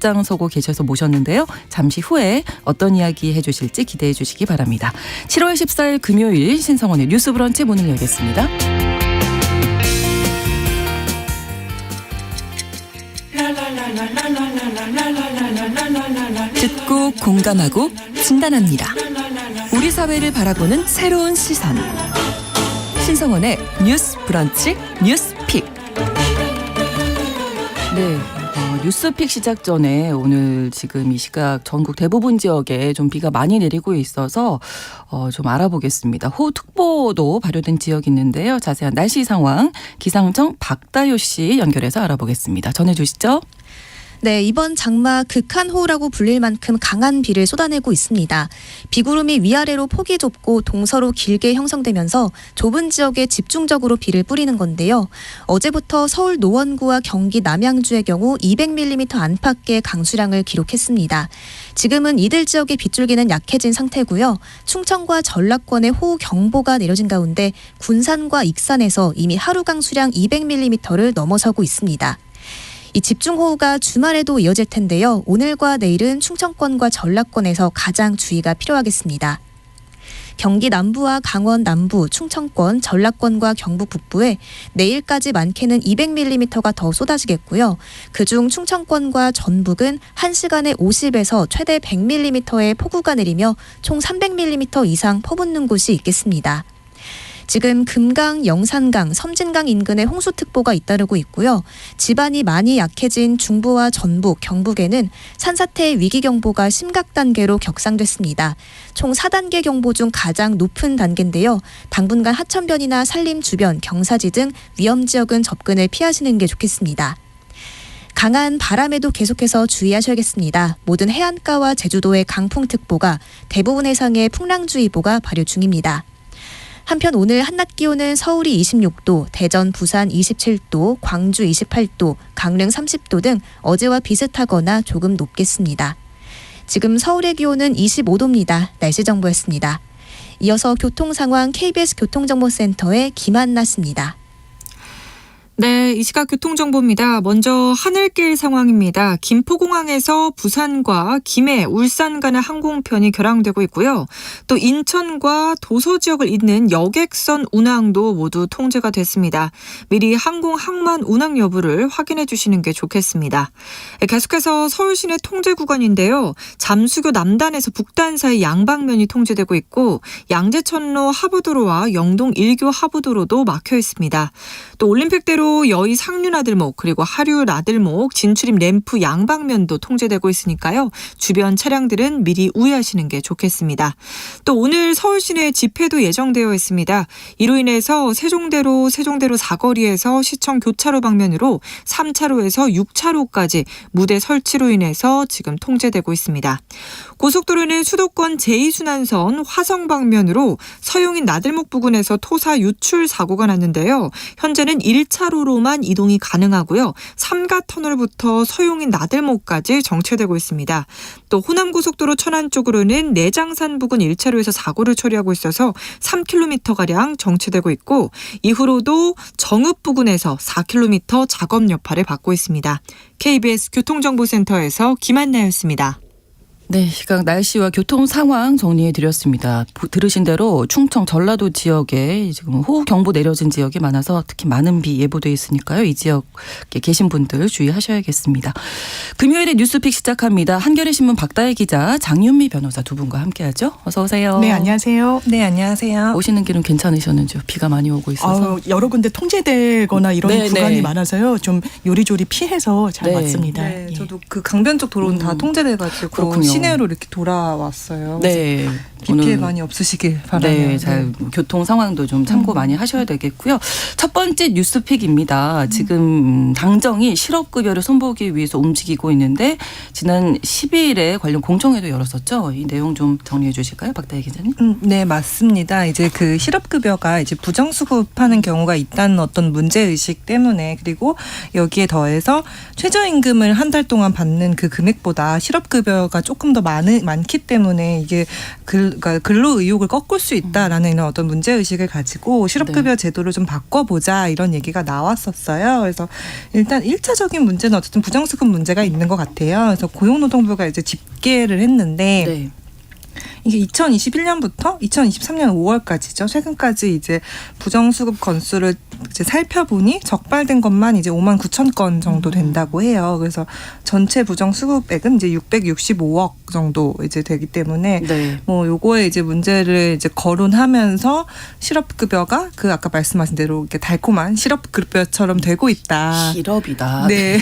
앞장서고 계셔서 모셨는데요. 잠시 후에 어떤 이야기 해주실지 기대해 주시기 바랍니다. 7월 14일 금요일 신성원의 뉴스 브런치 문을 열겠습니다. 듣고 공감하고 진단합니다. 우리 사회를 바라보는 새로운 시선. 신성원의 뉴스 브런치 뉴스픽. 네. 뉴스픽 시작 전에 오늘 지금 이 시각 전국 대부분 지역에 좀 비가 많이 내리고 있어서 좀 알아보겠습니다. 호우특보도 발효된 지역이 있는데요. 자세한 날씨 상황 기상청 박다효 씨 연결해서 알아보겠습니다. 전해주시죠. 네, 이번 장마 극한호우라고 불릴 만큼 강한 비를 쏟아내고 있습니다. 비구름이 위아래로 폭이 좁고 동서로 길게 형성되면서 좁은 지역에 집중적으로 비를 뿌리는 건데요. 어제부터 서울 노원구와 경기 남양주의 경우 200mm 안팎의 강수량을 기록했습니다. 지금은 이들 지역의 빗줄기는 약해진 상태고요. 충청과 전라권에 호우 경보가 내려진 가운데 군산과 익산에서 이미 하루 강수량 200mm를 넘어서고 있습니다. 이 집중호우가 주말에도 이어질 텐데요. 오늘과 내일은 충청권과 전라권에서 가장 주의가 필요하겠습니다. 경기 남부와 강원 남부, 충청권, 전라권과 경북 북부에 내일까지 많게는 200mm가 더 쏟아지겠고요. 그중 충청권과 전북은 1시간에 50에서 최대 100mm의 폭우가 내리며 총 300mm 이상 퍼붓는 곳이 있겠습니다. 지금 금강, 영산강, 섬진강 인근에 홍수특보가 잇따르고 있고요. 지반이 많이 약해진 중부와 전북, 경북에는 산사태 위기경보가 심각 단계로 격상됐습니다. 총 4단계 경보 중 가장 높은 단계인데요. 당분간 하천변이나 산림 주변, 경사지 등 위험지역은 접근을 피하시는 게 좋겠습니다. 강한 바람에도 계속해서 주의하셔야겠습니다. 모든 해안가와 제주도의 강풍특보가, 대부분 해상에 풍랑주의보가 발효 중입니다. 한편 오늘 한낮 기온은 서울이 26도, 대전, 부산 27도, 광주 28도, 강릉 30도 등 어제와 비슷하거나 조금 높겠습니다. 지금 서울의 기온은 25도입니다. 날씨 정보였습니다. 이어서 교통 상황 KBS 교통정보센터의 김한나 씨입니다. 네, 이 시각 교통정보입니다. 먼저 하늘길 상황입니다. 김포공항에서 부산과 김해, 울산 가는 항공편이 결항되고 있고요. 또 인천과 도서 지역을 잇는 여객선 운항도 모두 통제가 됐습니다. 미리 항공 항만 운항 여부를 확인해 주시는 게 좋겠습니다. 계속해서 서울 시내 통제 구간인데요. 잠수교 남단에서 북단 사이 양방면이 통제되고 있고 양재천로 하부도로와 영동 1교 하부도로도 막혀 있습니다. 또 올림픽대로 여의 상류나들목 그리고 하류나들목 진출입 램프 양방면도 통제되고 있으니까요. 주변 차량들은 미리 우회하시는 게 좋겠습니다. 또 오늘 서울 시내 집회도 예정되어 있습니다. 이로 인해서 세종대로 사거리에서 시청 교차로 방면으로 3차로에서 6차로까지 무대 설치로 인해서 지금 통제되고 있습니다. 고속도로는 수도권 제2순환선 화성 방면으로 서용인 나들목 부근에서 토사 유출 사고가 났는데요. 현재는 1차로로만 이동이 가능하고요. 삼가터널부터 서용인 나들목까지 정체되고 있습니다. 또 호남고속도로 천안 쪽으로는 내장산 부근 1차로에서 사고를 처리하고 있어서 3km가량 정체되고 있고 이후로도 정읍 부근에서 4km 작업 여파를 받고 있습니다. KBS 교통정보센터에서 김한나였습니다. 네, 시각 날씨와 교통 상황 정리해 드렸습니다. 들으신 대로 충청 전라도 지역에 지금 호우 경보 내려진 지역이 많아서 특히 많은 비 예보돼 있으니까요. 이 지역에 계신 분들 주의하셔야겠습니다. 금요일에 뉴스픽 시작합니다. 한겨레 신문 박다혜 기자, 장윤미 변호사 두 분과 함께하죠. 어서 오세요. 네, 안녕하세요. 네, 안녕하세요. 오시는 길은 괜찮으셨는지요? 비가 많이 오고 있어서. 여러 군데 통제되거나 이런 구간이 많아서 좀 요리조리 피해서 잘 왔습니다. 네, 저도 그 강변 쪽 도로는 다 통제돼가지고 그렇군요. 시내로 이렇게 돌아왔어요. 네. 비 피해 많이 없으시길 바라요. 네, 잘 교통 상황도 좀 참고 많이 하셔야 되겠고요. 첫 번째 뉴스픽입니다. 지금 당정이 실업급여를 손보기 위해서 움직이고 있는데 지난 12일에 관련 공청회도 열었었죠. 이 내용 좀 정리해 주실까요, 박다혜 기자님? 네, 맞습니다. 이제 그 실업급여가 이제 부정수급하는 경우가 있다는 어떤 문제의식 때문에 그리고 여기에 더해서 최저임금을 한 달 동안 받는 그 금액보다 실업급여가 조금 조금 더 많기 때문에 이게 그러니까 근로 의욕을 꺾을 수 있다라는 이런 어떤 문제 의식을 가지고 실업급여 제도를 좀 바꿔보자 이런 얘기가 나왔었어요. 그래서 일단 1차적인 문제는 어쨌든 부정수급 문제가 있는 것 같아요. 그래서 고용노동부가 이제 집계를 했는데. 네. 이게 2021년부터 2023년 5월까지죠. 최근까지 이제 부정수급 건수를 이제 살펴보니 적발된 것만 이제 5만 9천 건 정도 된다고 해요. 그래서 전체 부정수급액은 이제 665억 정도 이제 되기 때문에 네. 뭐 요거에 이제 문제를 이제 거론하면서 실업급여가 그 아까 말씀하신 대로 이렇게 달콤한 실업급여처럼 되고 있다. 실업이다. 네.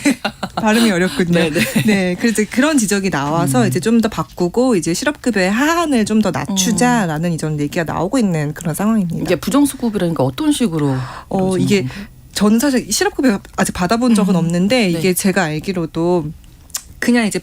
발음이 어렵군요. 네, 네. 네. 그래서 그런 지적이 나와서 이제 좀 더 바꾸고 이제 실업급여의 하한을 좀 더 낮추자라는 이런 얘기가 나오고 있는 그런 상황입니다. 이게 부정수급이라니까 어떤 식으로? 이게 저는 사실 실업급여 아직 받아본 적은 없는데 이게 네. 제가 알기로도 그냥 이제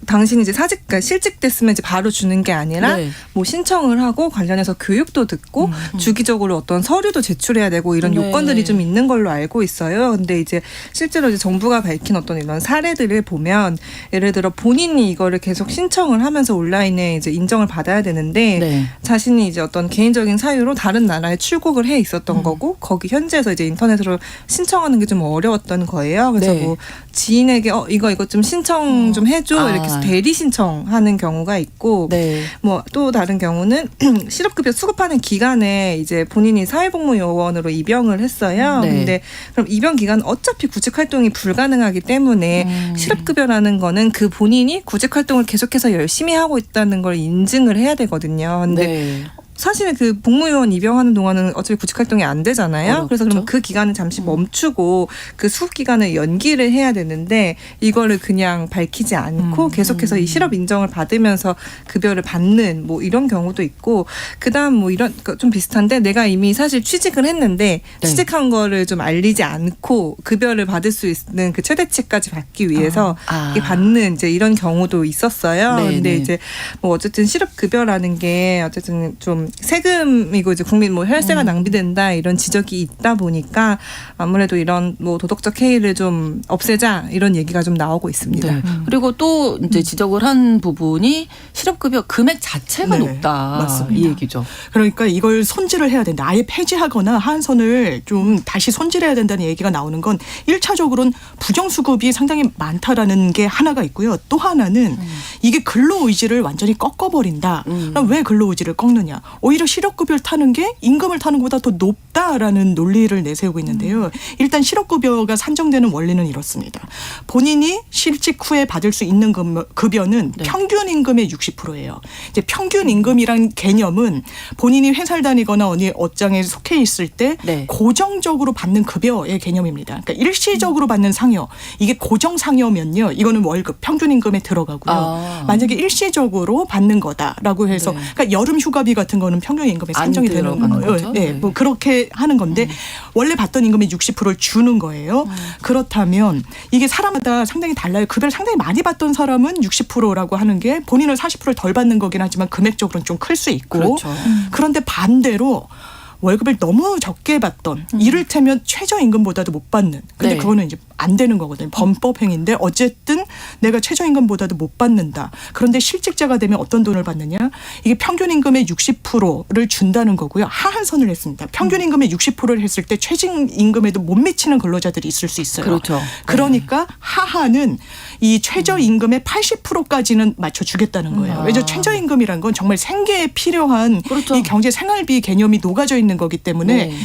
당신이 이제 그러니까 실직됐으면 이제 바로 주는 게 아니라 네. 뭐 신청을 하고 관련해서 교육도 듣고 주기적으로 어떤 서류도 제출해야 되고 이런 네. 요건들이 좀 있는 걸로 알고 있어요. 근데 이제 실제로 이제 정부가 밝힌 어떤 이런 사례들을 보면 예를 들어 본인이 이거를 계속 신청을 하면서 온라인에 이제 인정을 받아야 되는데 네. 자신이 이제 어떤 개인적인 사유로 다른 나라에 출국을 해 있었던 거고 거기 현지에서 이제 인터넷으로 신청하는 게 좀 어려웠던 거예요. 그래서 네. 뭐 지인에게 이거 좀 신청 좀 해줘 이렇게 해서 대리 신청하는 경우가 있고 네. 뭐 또 다른 경우는 실업급여 수급하는 기간에 이제 본인이 사회복무요원으로 입영을 했어요. 네. 근데 그럼 입영 기간 어차피 구직 활동이 불가능하기 때문에 실업급여라는 거는 그 본인이 구직 활동을 계속해서 열심히 하고 있다는 걸 인증을 해야 되거든요. 근데 네. 사실은 그 복무요원 입영하는 동안은 어차피 구직 활동이 안 되잖아요. 어렵죠. 그래서 그럼 그 기간을 잠시 멈추고 그 수급 기간을 연기를 해야 되는데 이거를 그냥 밝히지 않고 계속해서 이 실업 인정을 받으면서 급여를 받는 뭐 이런 경우도 있고 그다음 뭐 이런 좀 비슷한데 내가 이미 사실 취직을 했는데 네. 취직한 거를 좀 알리지 않고 급여를 받을 수 있는 그 최대치까지 받기 위해서 이게 받는 이제 이런 경우도 있었어요. 네, 근데 네. 이제 뭐 어쨌든 실업급여라는 게 어쨌든 좀 세금이고 이제 국민 뭐 혈세가 낭비된다 이런 지적이 있다 보니까 아무래도 이런 뭐 도덕적 해이를 좀 없애자 이런 얘기가 좀 나오고 있습니다. 네. 그리고 또 이제 지적을 한 부분이 실업급여 금액 자체가 네, 높다. 맞습니다. 이 얘기죠. 그러니까 이걸 손질을 해야 된다. 아예 폐지하거나 하한선을 좀 다시 손질해야 된다는 얘기가 나오는 건 1차적으로는 부정수급이 상당히 많다라는 게 하나가 있고요. 또 하나는 이게 근로의지를 완전히 꺾어버린다. 그럼 왜 근로의지를 꺾느냐. 오히려 실업급여를 타는 게 임금을 타는 것보다 더 높다라는 논리를 내세우고 있는데요. 일단 실업급여가 산정되는 원리는 이렇습니다. 본인이 실직 후에 받을 수 있는 급여는 네. 평균 임금의 60%예요. 이제 평균 임금이란 개념은 본인이 회사를 다니거나 어디 업장에 속해 있을 때 네. 고정적으로 받는 급여의 개념입니다. 그러니까 일시적으로 받는 상여. 이게 고정 상여면요. 이거는 월급 평균 임금에 들어가고요. 만약에 일시적으로 받는 거다라고 해서 네. 그러니까 여름 휴가비 같은 거는 평균 임금에 안 산정이 되는 들어가는 거예요. 거죠? 네, 네. 뭐 그렇게 하는 건데 원래 받던 임금의 60%를 주는 거예요. 그렇다면 이게 사람마다 상당히 달라요. 급여를 상당히 많이 받던 사람은 60%라고 하는 게 본인은 40%를 덜 받는 거긴 하지만 금액적으로는 좀 클 수 있고 그렇죠. 그런데 반대로 월급을 너무 적게 받던 이를테면 최저임금보다도 못 받는 근데 네. 그거는 이제 안 되는 거거든요. 범법행위인데 어쨌든 내가 최저임금보다도 못 받는다. 그런데 실직자가 되면 어떤 돈을 받느냐. 이게 평균임금의 60%를 준다는 거고요. 하한선을 했습니다. 평균임금의 60%를 했을 때 최저임금에도 못 미치는 근로자들이 있을 수 있어요. 그렇죠. 그러니까 하한은 이 최저임금의 80%까지는 맞춰주겠다는 거예요. 왜냐하면 최저임금이란 건 정말 생계에 필요한 그렇죠. 이 경제 생활비 개념이 녹아져 있는 거기 때문에 네.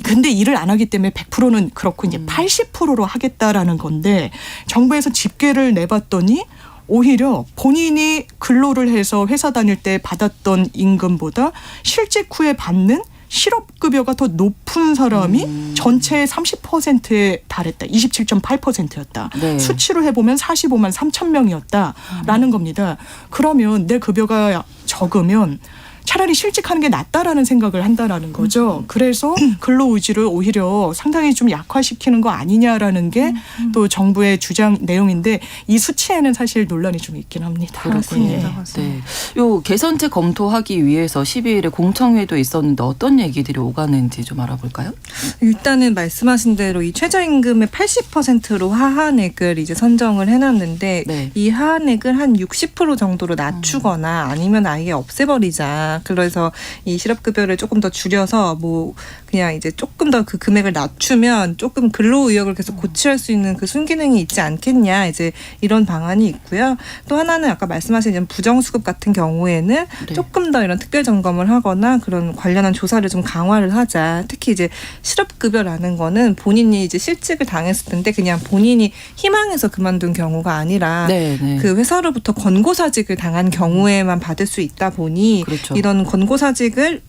근데 일을 안 하기 때문에 100%는 그렇고 이제 80%로 하겠다라는 건데 정부에서 집계를 내봤더니 오히려 본인이 근로를 해서 회사 다닐 때 받았던 임금보다 실직 후에 받는 실업급여가 더 높은 사람이 전체의 30%에 달했다. 27.8%였다. 네. 수치로 해보면 45만 3천 명이었다라는 겁니다. 그러면 내 급여가 적으면 차라리 실직하는 게 낫다라는 생각을 한다라는 거죠. 그래서 근로의지를 오히려 상당히 좀 약화시키는 거 아니냐라는 게 또 정부의 주장 내용인데 이 수치에는 사실 논란이 좀 있긴 합니다. 그렇군요. 네. 요 개선책 검토하기 위해서 12일에 공청회도 있었는데 어떤 얘기들이 오가는지 좀 알아볼까요? 일단은 말씀하신 대로 이 최저임금의 80%로 하한액을 이제 선정을 해놨는데 네. 이 하한액을 한 60% 정도로 낮추거나 아니면 아예 없애버리자. 그래서 이 실업급여를 조금 더 줄여서 뭐 그냥 이제 조금 더 그 금액을 낮추면 조금 근로의욕을 계속 고취할 수 있는 그 순기능이 있지 않겠냐. 이제 이런 방안이 있고요. 또 하나는 아까 말씀하신 부정수급 같은 경우에는 네. 조금 더 이런 특별 점검을 하거나 그런 관련한 조사를 좀 강화를 하자. 특히 이제 실업급여라는 거는 본인이 이제 실직을 당했을 텐데 그냥 본인이 희망해서 그만둔 경우가 아니라 네, 네. 그 회사로부터 권고사직을 당한 경우에만 받을 수 있다 보니 그렇죠. 이런 권고사직을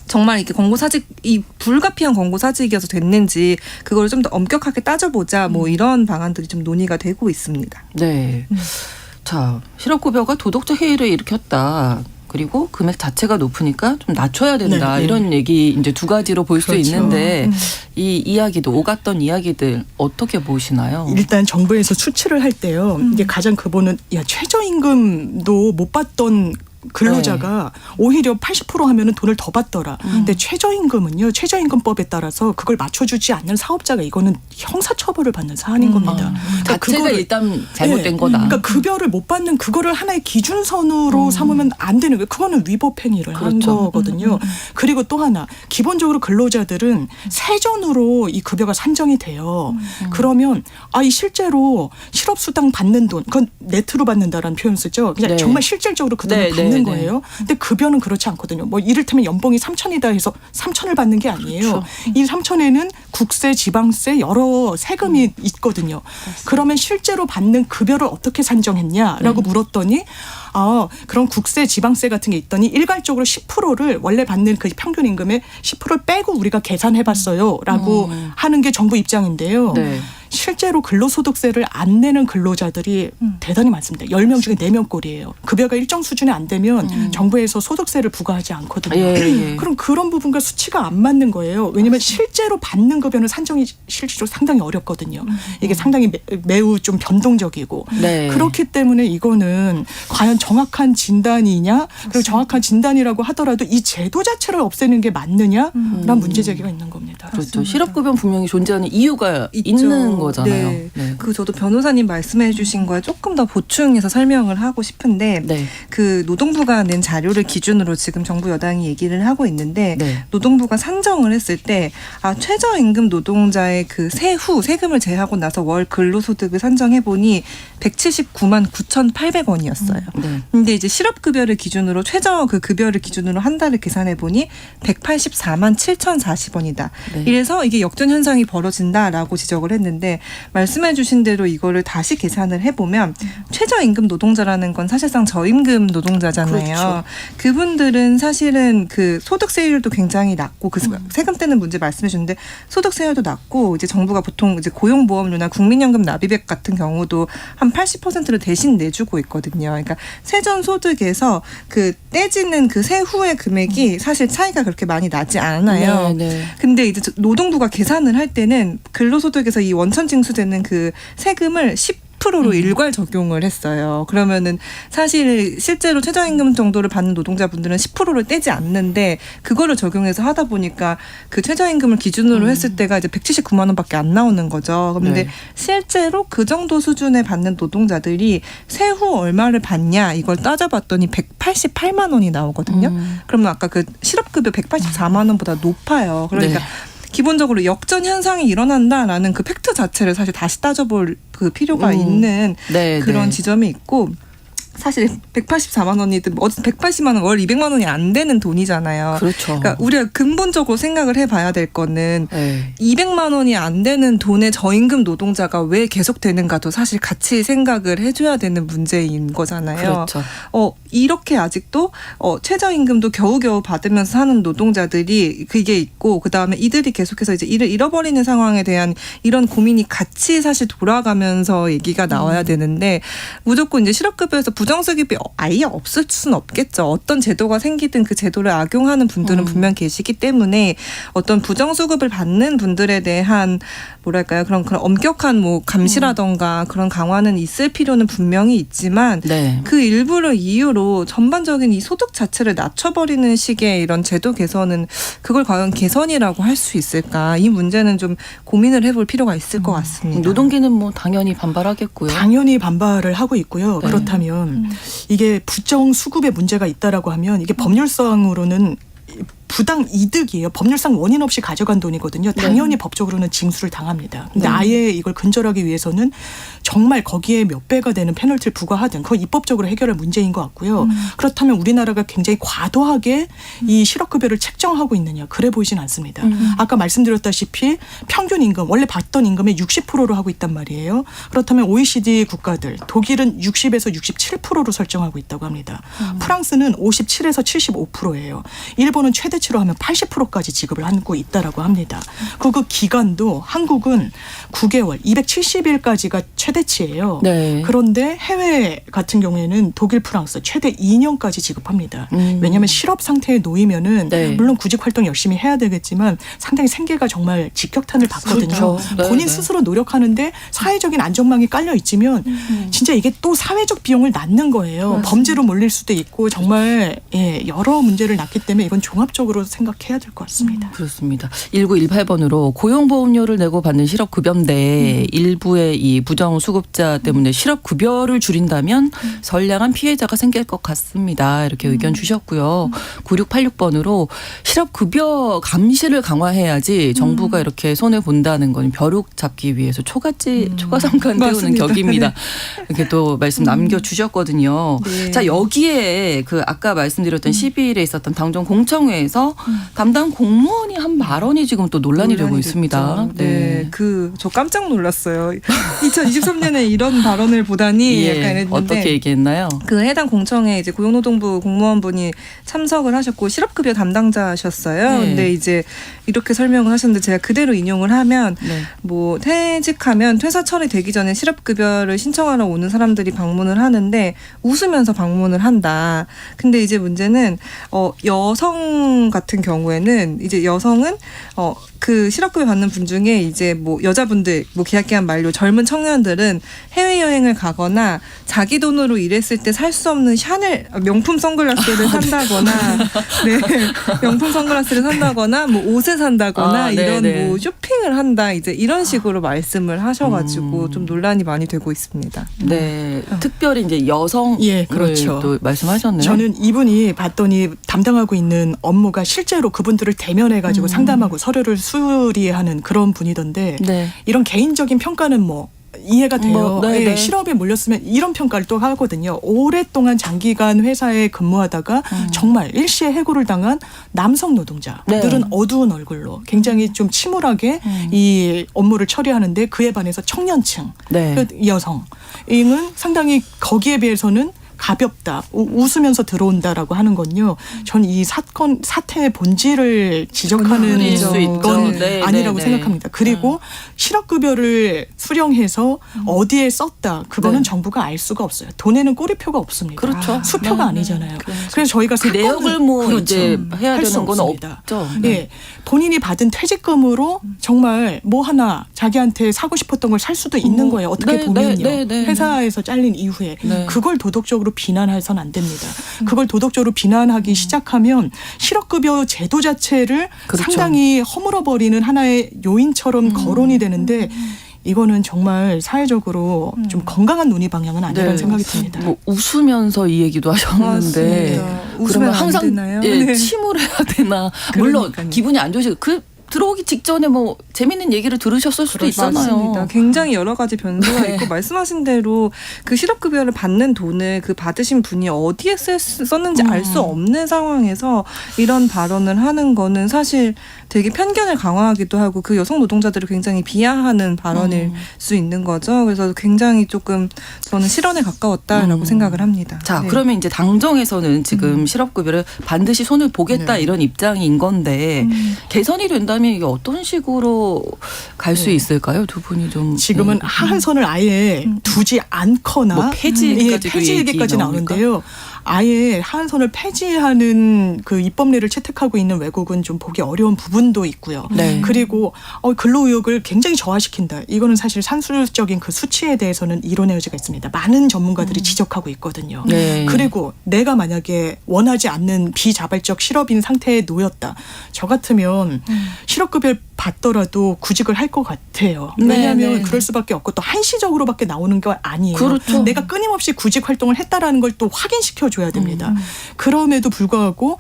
정말 이게 권고사직이 불가피한 권고사직이어서 됐는지 그걸 좀 더 엄격하게 따져보자 뭐 이런 방안들이 좀 논의가 되고 있습니다. 네. 자, 실업급여가 도덕적 해이를 일으켰다. 그리고 금액 자체가 높으니까 좀 낮춰야 된다. 네, 네. 이런 얘기 이제 두 가지로 볼 수 그렇죠. 있는데 이 이야기도 오갔던 이야기들 어떻게 보시나요? 일단 정부에서 수치를 할 때요. 이게 가장 근본은 최저임금도 못 받던 근로자가 오히려 80% 하면은 돈을 더 받더라. 근데 최저임금은요. 최저임금법에 따라서 그걸 맞춰주지 않는 사업자가 이거는 형사처벌을 받는 사안인 겁니다. 자체가 일단 잘못된 거다. 그러니까 급여를 못 받는 그거를 하나의 기준선으로 삼으면 안 되는 거예요. 그거는 위법 행위를 한 그렇죠. 거거든요. 그리고 또 하나 기본적으로 근로자들은 세전으로 이 급여가 산정이 돼요. 그러면 이 실제로 실업수당 받는 돈 그건 네트로 받는다라는 표현 쓰죠. 그냥 네. 정말 실질적으로 그 돈을 네, 받는 네, 거예요. 근데 급여는 그렇지 않거든요. 뭐 이를테면 연봉이 3천이다 해서 3천을 받는 게 아니에요. 그렇죠. 이 3천에는 국세, 지방세 여러 세금이 있거든요. 그러면 실제로 받는 급여를 어떻게 산정했냐라고 물었더니 그런 국세, 지방세 같은 게 있더니 일괄적으로 10%를 원래 받는 그 평균 임금의 10%를 빼고 우리가 계산해봤어요라고 하는 게 정부 입장인데요. 네. 실제로 근로소득세를 안 내는 근로자들이 대단히 많습니다. 10명 중에 4명 꼴이에요. 급여가 일정 수준에 안 되면 정부에서 소득세를 부과하지 않거든요. 예. 그럼 그런 부분과 수치가 안 맞는 거예요. 왜냐하면 실제로 받는 급여는 산정이 실질적으로 상당히 어렵거든요. 이게 상당히 매우 좀 변동적이고 네. 그렇기 때문에 이거는 과연 정확한 진단이냐 그리고 정확한 진단이라고 하더라도 이 제도 자체를 없애는 게 맞느냐라는 문제 제기가 있는 겁니다. 그렇죠. 실업급여는 분명히 존재하는 이유가 있죠. 있는 거잖아요. 네. 네. 그 저도 변호사님 말씀해 주신 거에 조금 더 보충해서 설명을 하고 싶은데 네. 그 노동부가 낸 자료를 기준으로 지금 정부 여당이 얘기를 하고 있는데 네. 노동부가 산정을 했을 때 최저임금 노동자의 그 세후 세금을 제하고 나서 월 근로소득을 산정해 보니 179만 9,800원이었어요. 네. 근데 이제 실업급여를 기준으로 최저 그 급여를 기준으로 한 달을 계산해 보니 184만 7,040원이다. 네. 이래서 이게 역전 현상이 벌어진다라고 지적을 했는데 말씀해 주신 대로 이거를 다시 계산을 해보면 최저임금 노동자라는 건 사실상 저임금 노동자잖아요. 그렇죠. 그분들은 사실은 그 소득세율도 굉장히 낮고 그 세금 떼는 문제 말씀해 주는데 소득세율도 낮고 이제 정부가 보통 이제 고용보험료나 국민연금 납입액 같은 경우도 한 80%를 대신 내주고 있거든요. 그러니까 세전 소득에서 그 떼지는 그 세후의 금액이 사실 차이가 그렇게 많이 나지 않아요. 네. 근데 이제 노동부가 계산을 할 때는 근로소득에서 이 원천 징수되는 그 세금을 10%로 일괄 적용을 했어요. 그러면은 사실 실제로 최저임금 정도를 받는 노동자분들은 10%를 떼지 않는데 그거를 적용해서 하다 보니까 그 최저임금을 기준으로 했을 때가 이제 179만 원밖에 안 나오는 거죠. 그런데 네. 실제로 그 정도 수준에 받는 노동자들이 세후 얼마를 받냐 이걸 따져봤더니 188만 원이 나오거든요. 그러면 아까 그 실업급여 184만 원보다 높아요. 그러니까 네. 기본적으로 역전 현상이 일어난다라는 그 팩트 자체를 사실 다시 따져볼 그 필요가 있는 네, 그런 네. 지점이 있고 사실 184만 원이든 180만 원, 월 200만 원이 안 되는 돈이잖아요. 그렇죠. 그러니까 우리가 근본적으로 생각을 해봐야 될 거는 네. 200만 원이 안 되는 돈의 저임금 노동자가 왜 계속되는가도 사실 같이 생각을 해줘야 되는 문제인 거잖아요. 그렇죠. 이렇게 아직도 최저임금도 겨우겨우 받으면서 사는 노동자들이 그게 있고 그다음에 이들이 계속해서 이제 일을 잃어버리는 상황에 대한 이런 고민이 같이 사실 돌아가면서 얘기가 나와야 되는데 무조건 이제 실업급여에서 부정수급이 아예 없을 수는 없겠죠. 어떤 제도가 생기든 그 제도를 악용하는 분들은 분명 계시기 때문에 어떤 부정수급을 받는 분들에 대한 뭐랄까요 그런 엄격한 뭐 감시라던가 그런 강화는 있을 필요는 분명히 있지만 네. 그 일부를 이유로 전반적인 이 소득 자체를 낮춰버리는 식의 이런 제도 개선은 그걸 과연 개선이라고 할 수 있을까? 이 문제는 좀 고민을 해볼 필요가 있을 것 같습니다. 노동계는 뭐 당연히 반발하겠고요. 당연히 반발을 하고 있고요. 네. 그렇다면 이게 부정 수급에 문제가 있다라고 하면 이게 법률상으로는 부당 이득이에요. 법률상 원인 없이 가져간 돈이거든요. 당연히 법적으로는 징수를 당합니다. 근데 아예 이걸 근절하기 위해서는 정말 거기에 몇 배가 되는 페널티를 부과하든 그거 입법적으로 해결할 문제인 것 같고요. 그렇다면 우리나라가 굉장히 과도하게 이 실업급여를 책정하고 있느냐. 그래 보이진 않습니다. 아까 말씀드렸다시피 평균 임금 원래 받던 임금의 60%로 하고 있단 말이에요. 그렇다면 OECD 국가들 독일은 60에서 67%로 설정하고 있다고 합니다. 프랑스는 57에서 75%예요. 일본은 최대치로 하면 80%까지 지급을 하고 있다라고 합니다. 그 기간도 한국은 9개월, 270일까지가 최대치예요. 네. 그런데 해외 같은 경우에는 독일, 프랑스 최대 2년까지 지급합니다. 왜냐하면 실업 상태에 놓이면은 네. 물론 구직 활동 열심히 해야 되겠지만 상당히 생계가 정말 직격탄을 받거든요. 그렇죠. 네, 본인 네. 스스로 노력하는데 사회적인 안전망이 깔려 있지면 진짜 이게 또 사회적 비용을 낳는 거예요. 범죄로 몰릴 수도 있고 정말 여러 문제를 낳기 때문에 이건 종합적으로 생각해야 될 것 같습니다. 그렇습니다. 1918번으로 고용보험료를 내고 받는 실업급여인데 일부의 이 부정수급자 때문에 실업급여를 줄인다면 선량한 피해자가 생길 것 같습니다. 이렇게 의견 주셨고요. 9686번으로 실업급여 감시를 강화해야지 정부가 이렇게 손을 본다는 건 벼룩 잡기 위해서 초가삼간 태우는 맞습니다. 격입니다. 이렇게 또 말씀 남겨주셨거든요. 네. 자, 여기에 그 아까 말씀드렸던 12일에 있었던 당정 공청회에서 담당 공무원이 한 발언이 지금 또 논란이 되고 있습니다. 네, 저 깜짝 놀랐어요. 2023년에 이런 발언을 보다니 예, 약간 이랬는데 어떻게 얘기했나요? 그 해당 공청회 이제 고용노동부 공무원분이 참석을 하셨고 실업급여 담당자셨어요. 네. 근데 이제 이렇게 설명을 하셨는데 제가 그대로 인용을 하면 네. 뭐 퇴직하면 퇴사 처리되기 전에 실업급여를 신청하러 오는 사람들이 방문을 하는데 웃으면서 방문을 한다. 근데 이제 문제는 여성 같은 경우에는 이제 여성은 그 실업급여 받는 분 중에 이제 뭐 여자분들 뭐 계약기간 만료 젊은 청년들은 해외여행을 가거나 자기 돈으로 일했을 때 살 수 없는 샤넬 명품 선글라스를 산다거나 네 명품 선글라스를 산다거나 뭐 옷을 산다거나 이런 네네. 뭐 쇼핑을 한다 이제 이런 식으로 말씀을 하셔가지고 좀 논란이 많이 되고 있습니다. 네, 특별히 이제 여성 예, 그렇죠. 또 말씀하셨네요. 저는 이분이 봤더니 담당하고 있는 업무가 실제로 그분들을 대면해가지고 상담하고 서류를 수리하는 그런 분이던데 네. 이런 개인적인 평가는 뭐 이해가 돼요. 뭐, 네네. 예, 실업에 몰렸으면 이런 평가를 또 하거든요. 오랫동안 장기간 회사에 근무하다가 정말 일시에 해고를 당한 남성 노동자들은 네. 어두운 얼굴로 굉장히 좀 침울하게 이 업무를 처리하는데 그에 반해서 청년층, 네. 그 여성은 상당히 거기에 비해서는 가볍다, 웃으면서 들어온다라고 하는 건요. 전 이 사태의 본질을 지적하는 그럴 수 있죠. 건 네, 아니라고 네, 생각합니다. 그리고 실업급여를 수령해서 어디에 썼다, 그거는 네. 정부가 알 수가 없어요. 돈에는 꼬리표가 없습니다. 그렇죠. 수표가 네, 아니잖아요. 그렇죠. 그래서 저희가 그 내역을 뭐 이제 해야 할 수 되는 건 없습니다. 없죠. 예, 본인이 받은 퇴직금으로 정말 뭐 하나 자기한테 사고 싶었던 걸 살 수도 있는 거예요. 어떻게 네, 보면요. 네, 네, 네. 회사에서 잘린 이후에 네. 그걸 도덕적으로 비난해서는 안 됩니다. 그걸 도덕적으로 비난하기 시작하면 실업급여 제도 자체를 그렇죠. 상당히 허물어버리는 하나의 요인처럼 거론이 되는데 이거는 정말 사회적으로 좀 건강한 논의 방향은 아니라는 네. 생각이 듭니다. 뭐 웃으면서 이 얘기도 하셨는데 맞습니다. 웃으면 그러면 안 항상 되나요? 예, 네. 침울해야 되나? 물론 그러니까요. 기분이 안 좋으시고 들어오기 직전에 뭐 재밌는 얘기를 들으셨을 수도 있잖아요. 맞습니다. 굉장히 여러 가지 변수가 네. 있고 말씀하신 대로 그 실업급여를 받는 돈을 그 받으신 분이 어디에 썼는지 알 수 없는 상황에서 이런 발언을 하는 거는 사실 되게 편견을 강화하기도 하고 그 여성 노동자들을 굉장히 비하하는 발언일 수 있는 거죠. 그래서 굉장히 조금 저는 실언에 가까웠다라고 생각을 합니다. 자, 네. 그러면 이제 당정에서는 지금 실업급여를 반드시 손을 보겠다 네. 이런 입장인 건데 개선이 된다면 그렇다면 이게 어떤 식으로 갈 수 있을까요? 두 분이 좀 지금은 하한선을 아예 두지 않거나 뭐 폐지까지도 폐지 얘기까지 얘기 나오는데요. 아예 하한선을 폐지하는 그 입법례를 채택하고 있는 외국은 좀 보기 어려운 부분도 있고요. 네. 그리고 근로의욕을 굉장히 저하시킨다. 이거는 사실 산술적인 그 수치에 대해서는 이론의 여지가 있습니다. 많은 전문가들이 지적하고 있거든요. 네. 그리고 내가 만약에 원하지 않는 비자발적 실업인 상태에 놓였다. 저 같으면 실업급여를 받더라도 구직을 할 것 같아요. 왜냐하면 네. 그럴 수밖에 없고 또 한시적으로밖에 나오는 거 아니에요. 그렇죠. 내가 끊임없이 구직 활동을 했다라는 걸 또 확인시켜줘야 됩니다. 그럼에도 불구하고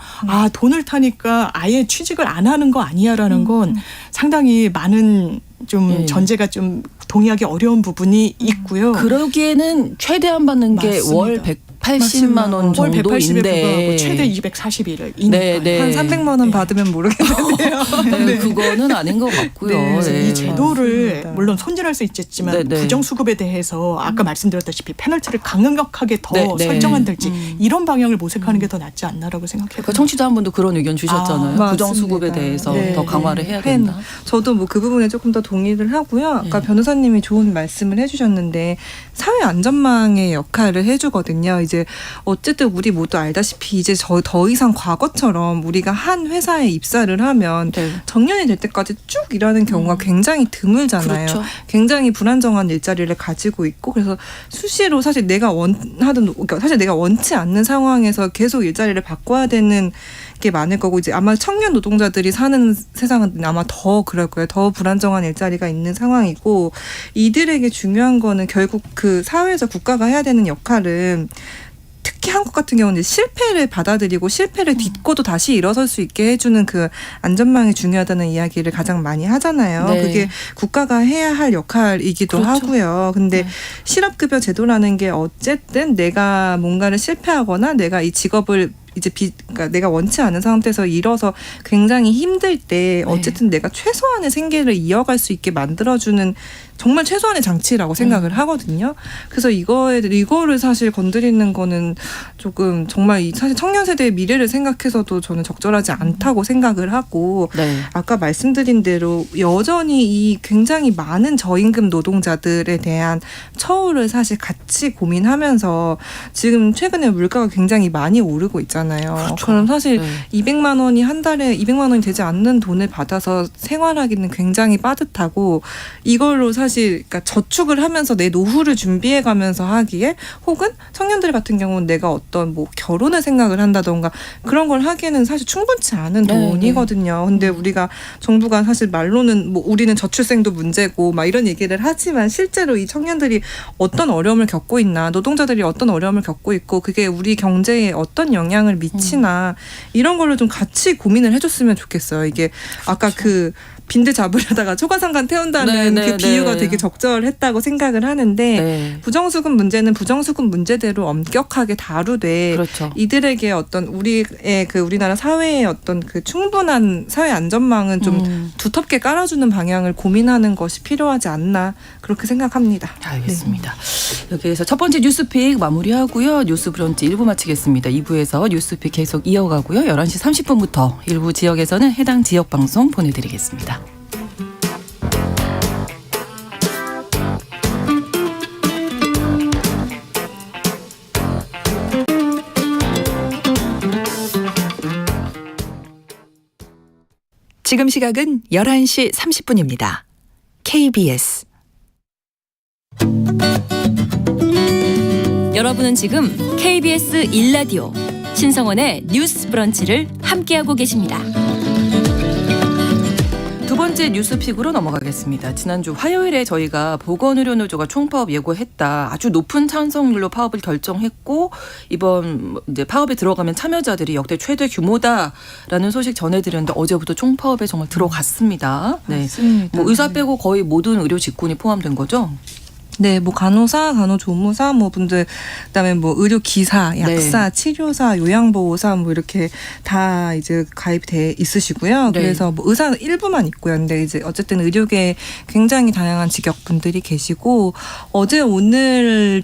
돈을 타니까 아예 취직을 안 하는 거 아니야라는 건 상당히 많은 좀 전제가 좀 동의하기 어려운 부분이 있고요. 그러기에는 최대한 받는 게 맞습니다. 월 180만 원 월 180에 불과하고 정도인데 최대 241일 네, 네. 한 300만 원 받으면 모르겠는데요. 네, 그거는 아닌 것 같고요. 네, 그래서 네. 이 제도를 맞습니다. 물론 손질할 수 있겠지만 네, 네. 부정수급에 대해서 아까 말씀드렸다시피 페널티를 강력하게 더 네, 네. 설정한달지 이런 방향을 모색하는 게 더 낫지 않나라고 생각해요. 그러니까 청취자 한 분도 그런 의견 주셨잖아요. 맞습니다. 부정수급에 대해서 네, 더 네. 강화를 해야 된다. 저도 뭐 그 부분에 조금 더 동의를 하고요. 아까 네. 변호사님이 좋은 말씀을 해주셨는데 사회 안전망의 역할을 해주거든요. 이제 어쨌든 우리 모두 알다시피 이제 더 이상 과거처럼 우리가 한 회사에 입사를 하면 네. 정년이 될 때까지 쭉 일하는 경우가 굉장히 드물잖아요. 그렇죠. 굉장히 불안정한 일자리를 가지고 있고 그래서 수시로 사실 내가 그러니까 사실 내가 원치 않는 상황에서 계속 일자리를 바꿔야 되는 게 많을 거고 이제 아마 청년 노동자들이 사는 세상은 아마 더 그럴 거예요. 더 불안정한 일자리가 있는 상황이고 이들에게 중요한 거는 결국 그 사회에서 국가가 해야 되는 역할은 특히 한국 같은 경우는 실패를 받아들이고 실패를 딛고도 다시 일어설 수 있게 해주는 그 안전망이 중요하다는 이야기를 가장 많이 하잖아요. 네. 그게 국가가 해야 할 역할이기도 그렇죠. 하고요. 근데 네. 실업급여 제도라는 게 어쨌든 내가 뭔가를 실패하거나 내가 이 직업을 이제 그러니까 내가 원치 않은 상태에서 일어서 굉장히 힘들 때 어쨌든 내가 최소한의 생계를 이어갈 수 있게 만들어주는 정말 최소한의 장치라고 생각을 하거든요. 그래서 이거를 사실 건드리는 거는 조금 정말 사실 청년 세대의 미래를 생각해서도 저는 적절하지 않다고 생각을 하고 네. 아까 말씀드린 대로 여전히 이 굉장히 많은 저임금 노동자들에 대한 처우를 사실 같이 고민하면서 지금 최근에 물가가 굉장히 많이 오르고 있잖아요. 그렇죠. 그럼 사실 네. 200만 원이 한 달에 200만 원이 되지 않는 돈을 받아서 생활하기는 굉장히 빠듯하고 이걸로 사실 그러니까 저축을 하면서 내 노후를 준비해 가면서 하기에 혹은 청년들 같은 경우는 내가 어떤 뭐 결혼을 생각을 한다던가 그런 걸 하기에는 사실 충분치 않은 네, 돈이거든요. 근데 우리가 정부가 사실 말로는 뭐 우리는 저출생도 문제고 막 이런 얘기를 하지만 실제로 이 청년들이 어떤 어려움을 겪고 있나 노동자들이 어떤 어려움을 겪고 있고 그게 우리 경제에 어떤 영향을 미치나 이런 걸로 좀 같이 고민을 해줬으면 좋겠어요. 이게 아까 그 빈대 잡으려다가 초과상관 태운다는 네, 그 네, 비유가 네. 되게 적절했다고 생각을 하는데 네. 부정수급 문제는 부정수급 문제대로 엄격하게 다루되 그렇죠. 이들에게 어떤 우리의 그 우리나라 사회의 어떤 그 충분한 사회 안전망은 좀 두텁게 깔아주는 방향을 고민하는 것이 필요하지 않나 그렇게 생각합니다. 알겠습니다. 여기에서 첫 번째 뉴스픽 마무리하고요. 뉴스 브런치 1부 마치겠습니다. 2부에서 뉴스픽 계속 이어가고요. 11시 30분부터 일부 지역에서는 해당 지역 방송 보내드리겠습니다. 지금 시각은 11시 30분입니다. KBS 여러분은 지금 KBS 1라디오 신성원의 뉴스 브런치를 함께하고 계십니다. 두 번째 뉴스픽으로 넘어가겠습니다. 지난주 화요일에 저희가 보건의료노조가 총파업 예고했다. 아주 높은 찬성률로 파업을 결정했고 이번 이제 파업에 들어가면 참여자들이 역대 최대 규모다라는 소식 전해드렸는데 어제부터 총파업에 정말 들어갔습니다. 네, 맞습니다. 뭐 의사 빼고 거의 모든 의료 직군이 포함된 거죠. 네, 뭐 간호사, 간호조무사 뭐 분들 그다음에 뭐 의료기사, 약사, 치료사, 요양보호사 뭐 이렇게 다 이제 가입돼 있으시고요. 네. 그래서 뭐 의사는 일부만 있고요. 근데 이제 어쨌든 의료계에 굉장히 다양한 직역분들이 계시고 어제 오늘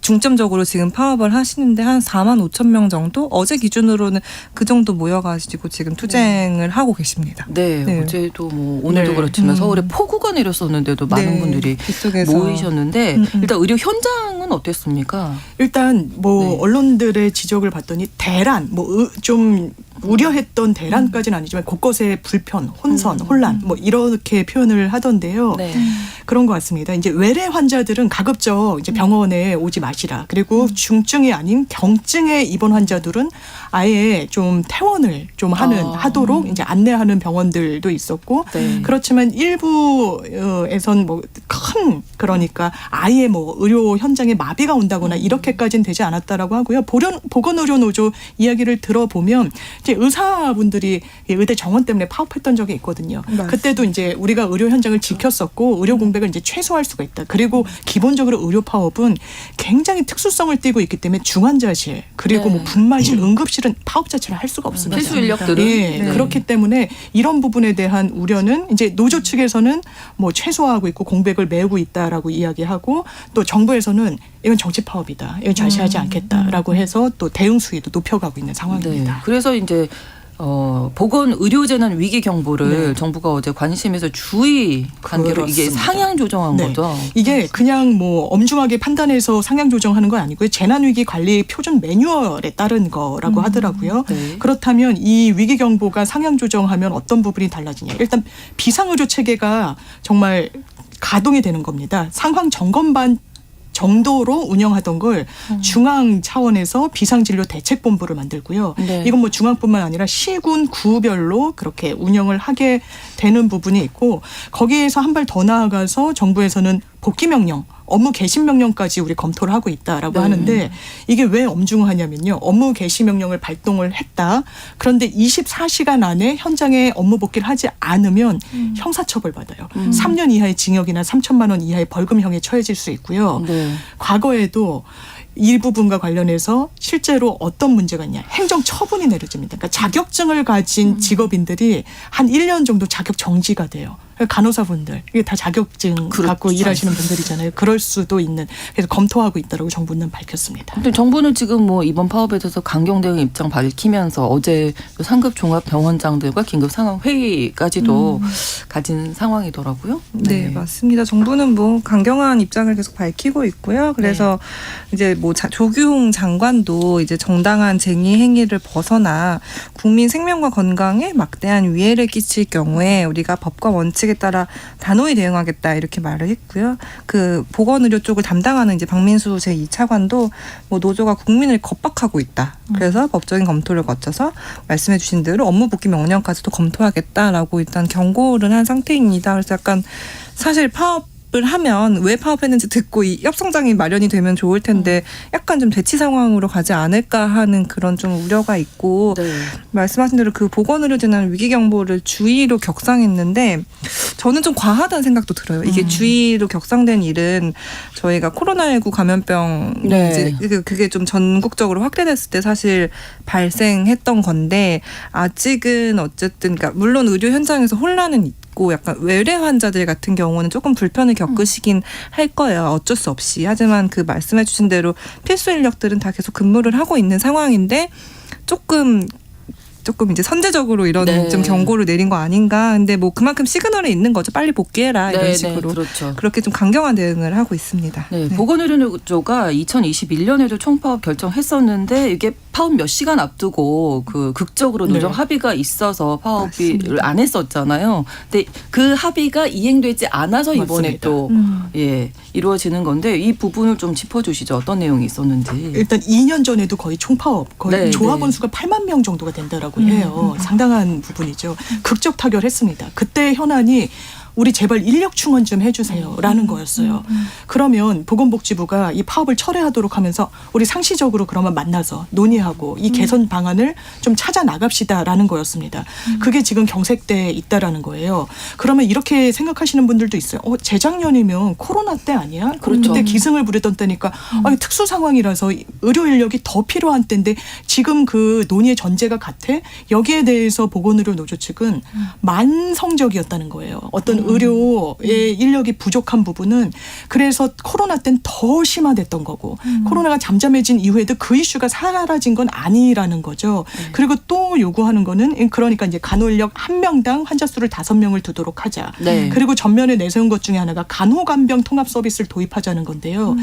중점적으로 지금 파업을 하시는데 한 4만 5천 명 정도 어제 기준으로는 그 정도 모여가지고 지금 투쟁을 하고 계십니다. 네, 네. 어제도 뭐 오늘도 네. 그렇지만 서울에 폭우가 내렸었는데도 많은 네, 분들이 그쪽에서. 모이셨는데 일단 의료 현장은 어땠습니까? 일단 뭐 네. 언론들의 지적을 봤더니 대란 뭐 좀 우려했던 대란까지는 아니지만 곳곳에 불편, 혼선, 혼란 뭐 이렇게 표현을 하던데요. 네. 그런 것 같습니다. 이제 외래 환자들은 가급적 이제 병원에 오지 마시라. 그리고 중증이 아닌 경증의 입원 환자들은 아예 좀 퇴원을 좀 하도록 이제 안내하는 병원들도 있었고 네. 그렇지만 일부에선 뭐 큰 그러니까 아예 뭐 의료 현장에 마비가 온다거나 이렇게까지는 되지 않았다라고 하고요. 보건의료노조 이야기를 들어보면 이제 의사분들이 의대 정원 때문에 파업했던 적이 있거든요. 맞습니다. 그때도 이제 우리가 의료 현장을 지켰었고 의료 공백을 이제 최소화할 수가 있다. 그리고 기본적으로 의료 파업은 굉장히 특수성을 띠고 있기 때문에 중환자실 그리고 네. 뭐 분만실, 응급실은 파업 자체를 할 수가 없습니다. 필수 인력들은 예, 네. 그렇기 때문에 이런 부분에 대한 우려는 이제 노조 측에서는 뭐 최소화하고 있고 공백을 메우고 있다라고 이야기하고 또 정부에서는 이건 정치 파업이다. 이건 좌시하지 않겠다라고 해서 또 대응 수위도 높여가고 있는 네. 상황입니다. 그래서 이제 보건 의료재난 위기 경보를 네. 정부가 어제 관심에서 주의 단계로 이게 그렇습니다. 상향 조정한 네. 거죠. 이게 그냥 뭐 엄중하게 판단해서 상향 조정하는 건 아니고요. 재난위기 관리 표준 매뉴얼에 따른 거라고 하더라고요. 네. 그렇다면 이 위기 경보가 상향 조정하면 어떤 부분이 달라지냐. 일단 비상의료 체계가 정말 가동이 되는 겁니다. 상황 점검반 정도로 운영하던 걸 중앙 차원에서 비상진료 대책본부를 만들고요. 네. 이건 뭐 중앙뿐만 아니라 시군 구별로 그렇게 운영을 하게 되는 부분이 있고 거기에서 한 발 더 나아가서 정부에서는 복귀 명령, 업무 개심 명령까지 우리 검토를 하고 있다라고 하는데 이게 왜 엄중하냐면요. 업무 개심 명령을 발동을 했다. 그런데 24시간 안에 현장에 업무 복귀를 하지 않으면 형사처벌 받아요. 3년 이하의 징역이나 3천만 원 이하의 벌금형에 처해질 수 있고요. 네. 과거에도 이 부분과 관련해서 실제로 어떤 문제가 있냐. 행정 처분이 내려집니다. 그러니까 자격증을 가진 직업인들이 한 1년 정도 자격 정지가 돼요. 간호사분들 이게 다 자격증 그렇죠. 갖고 일하시는 분들이잖아요. 그럴 수도 있는. 그래서 검토하고 있다고 정부는 밝혔습니다. 근데 정부는 지금 뭐 이번 파업에 대해서 강경 대응 입장 밝히면서 어제 상급 종합병원장들과 긴급 상황 회의까지도 가진 상황이더라고요. 네, 맞습니다. 정부는 뭐 강경한 입장을 계속 밝히고 있고요. 그래서 이제 뭐 조규홍 장관도 이제 정당한 쟁의 행위를 벗어나 국민 생명과 건강에 막대한 위해를 끼칠 경우에 우리가 법과 원칙에 따라 단호히 대응하겠다 이렇게 말을 했고요. 그 보건의료 쪽을 담당하는 이제 박민수 제2차관도 뭐 노조가 국민을 겁박하고 있다. 그래서 법적인 검토를 거쳐서 말씀해주신 대로 업무 복귀 명령까지도 검토하겠다라고 일단 경고를 한 상태입니다. 그래서 약간 사실 파업을 하면 왜 파업했는지 듣고 이 협상장이 마련이 되면 좋을 텐데 약간 좀 대치 상황으로 가지 않을까 하는 그런 좀 우려가 있고 네. 말씀하신 대로 그 보건의료재난 위기경보를 주의로 격상했는데 저는 좀 과하다는 생각도 들어요. 이게 주의로 격상된 일은 저희가 코로나19 감염병 네. 이제 그게 좀 전국적으로 확대됐을 때 사실 발생했던 건데 아직은 어쨌든 그러니까 물론 의료 현장에서 혼란은 있고 약간 외래 환자들 같은 경우는 조금 불편을 겪으시긴 할 거예요. 어쩔 수 없이. 하지만 그 말씀해 주신 대로 필수 인력들은 다 계속 근무를 하고 있는 상황인데 조금 이제 선제적으로 이런 네. 좀 경고를 내린 거 아닌가. 근데 뭐 그만큼 시그널이 있는 거죠. 빨리 복귀해라 이런 네, 식으로. 네, 그렇죠. 그렇게 좀 강경한 대응을 하고 있습니다. 네, 보건의료노조가 2021년에도 총파업 결정했었는데 이게 파업 몇 시간 앞두고 그 극적으로 노정 네. 합의가 있어서 파업을 맞습니다. 안 했었잖아요. 근데 그 합의가 이행되지 않아서 이번에 맞습니다. 또 이루어지는 건데 이 부분을 좀 짚어주시죠. 어떤 내용이 있었는지. 일단 2년 전에도 거의 총파업, 거의 네, 조합원 네. 수가 8만 명 정도가 된다라고 해요. 상당한 부분이죠. 극적 타결했습니다. 그때 현안이 우리 제발 인력 충원 좀 해주세요라는 거였어요. 그러면 보건복지부가 이 파업을 철회하도록 하면서 우리 상시적으로 그러면 만나서 논의하고 이 개선 방안을 좀 찾아 나갑시다라는 거였습니다. 그게 지금 경색돼 있다라는 거예요. 그러면 이렇게 생각하시는 분들도 있어요. 재작년이면 코로나 때 아니야? 그렇죠. 그때 기승을 부렸던 때니까 아니, 특수 상황이라서 의료 인력이 더 필요한 때인데 지금 그 논의의 전제가 같아? 여기에 대해서 보건의료 노조 측은 만성적이었다는 거예요. 어떤 의료의 인력이 부족한 부분은 그래서 코로나 때는 더 심화됐던 거고 코로나가 잠잠해진 이후에도 그 이슈가 사라진 건 아니라는 거죠. 그리고 또 요구하는 거는 그러니까 이제 간호인력 한 명당 환자 수를 5명을 두도록 하자. 네. 그리고 전면에 내세운 것 중에 하나가 간호간병 통합 서비스를 도입하자는 건데요.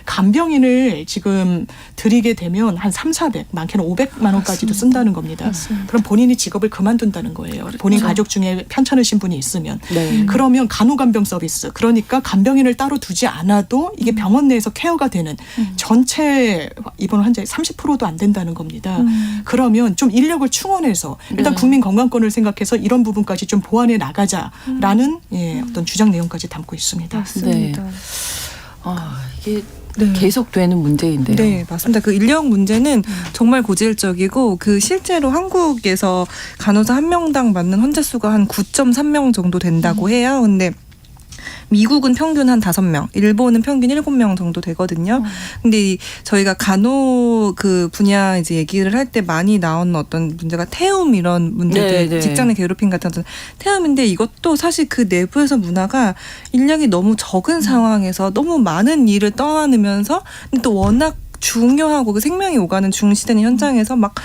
간병인을 지금 들이게 되면 한 300, 많게는 500만 원까지도 쓴다는 겁니다. 그럼 본인이 직업을 그만둔다는 거예요. 본인 가족 중에 편찮으신 분이 있으면. 네. 그러면 간호간병 서비스, 그러니까 간병인을 따로 두지 않아도 이게 병원 내에서 케어가 되는 전체 입원 환자의 30%도 안 된다는 겁니다. 그러면 좀 인력을 충원해서 일단 네. 국민 건강권을 생각해서 이런 부분까지 좀 보완해 나가자라는 어떤 주장 내용까지 담고 있습니다. 맞습니다. 이게 네. 계속되는 문제인데요. 네, 맞습니다. 그 인력 문제는 정말 고질적이고 그 실제로 한국에서 간호사 한 명당 맞는 환자 수가 한 9.3명 정도 된다고 해요. 근데 미국은 평균 한 5명, 일본은 평균 7명 정도 되거든요. 근데 저희가 간호 그 분야 이제 얘기를 할 때 많이 나오는 어떤 문제가 태움 이런 문제들, 네. 직장 내 괴롭힘 같은 어떤 태움인데 이것도 사실 그 내부에서 문화가 인력이 너무 적은 상황에서 너무 많은 일을 떠안으면서 근데 또 워낙 중요하고 그 생명이 오가는 중시되는 현장에서 막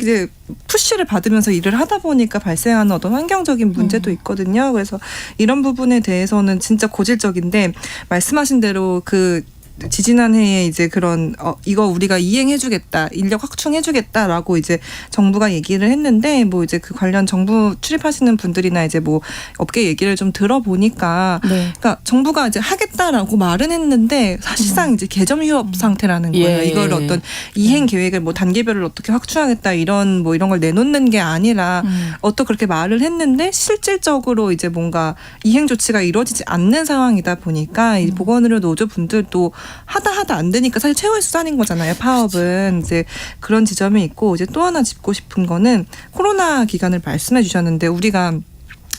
이제 푸시를 받으면서 일을 하다 보니까 발생하는 어떤 환경적인 문제도 있거든요. 그래서 이런 부분에 대해서는 진짜 고질적인데 말씀하신 대로 그 지지난해에 이제 그런 이거 우리가 이행해주겠다, 인력 확충해주겠다라고 이제 정부가 얘기를 했는데 뭐 이제 그 관련 정부 출입하시는 분들이나 이제 뭐 업계 얘기를 좀 들어보니까, 네. 그러니까 정부가 이제 하겠다라고 말은 했는데 사실상 이제 개점 휴업 상태라는 거예요. 예. 이걸 어떤 이행 계획을 뭐 단계별로 어떻게 확충하겠다 이런 걸 내놓는 게 아니라 어떤 그렇게 말을 했는데 실질적으로 이제 뭔가 이행 조치가 이루어지지 않는 상황이다 보니까 이 보건의료 노조 분들도 하다 안 되니까 사실 최후의 수단인 거잖아요. 파업은 이제 그런 지점이 있고 이제 또 하나 짚고 싶은 거는 코로나 기간을 말씀해 주셨는데 우리가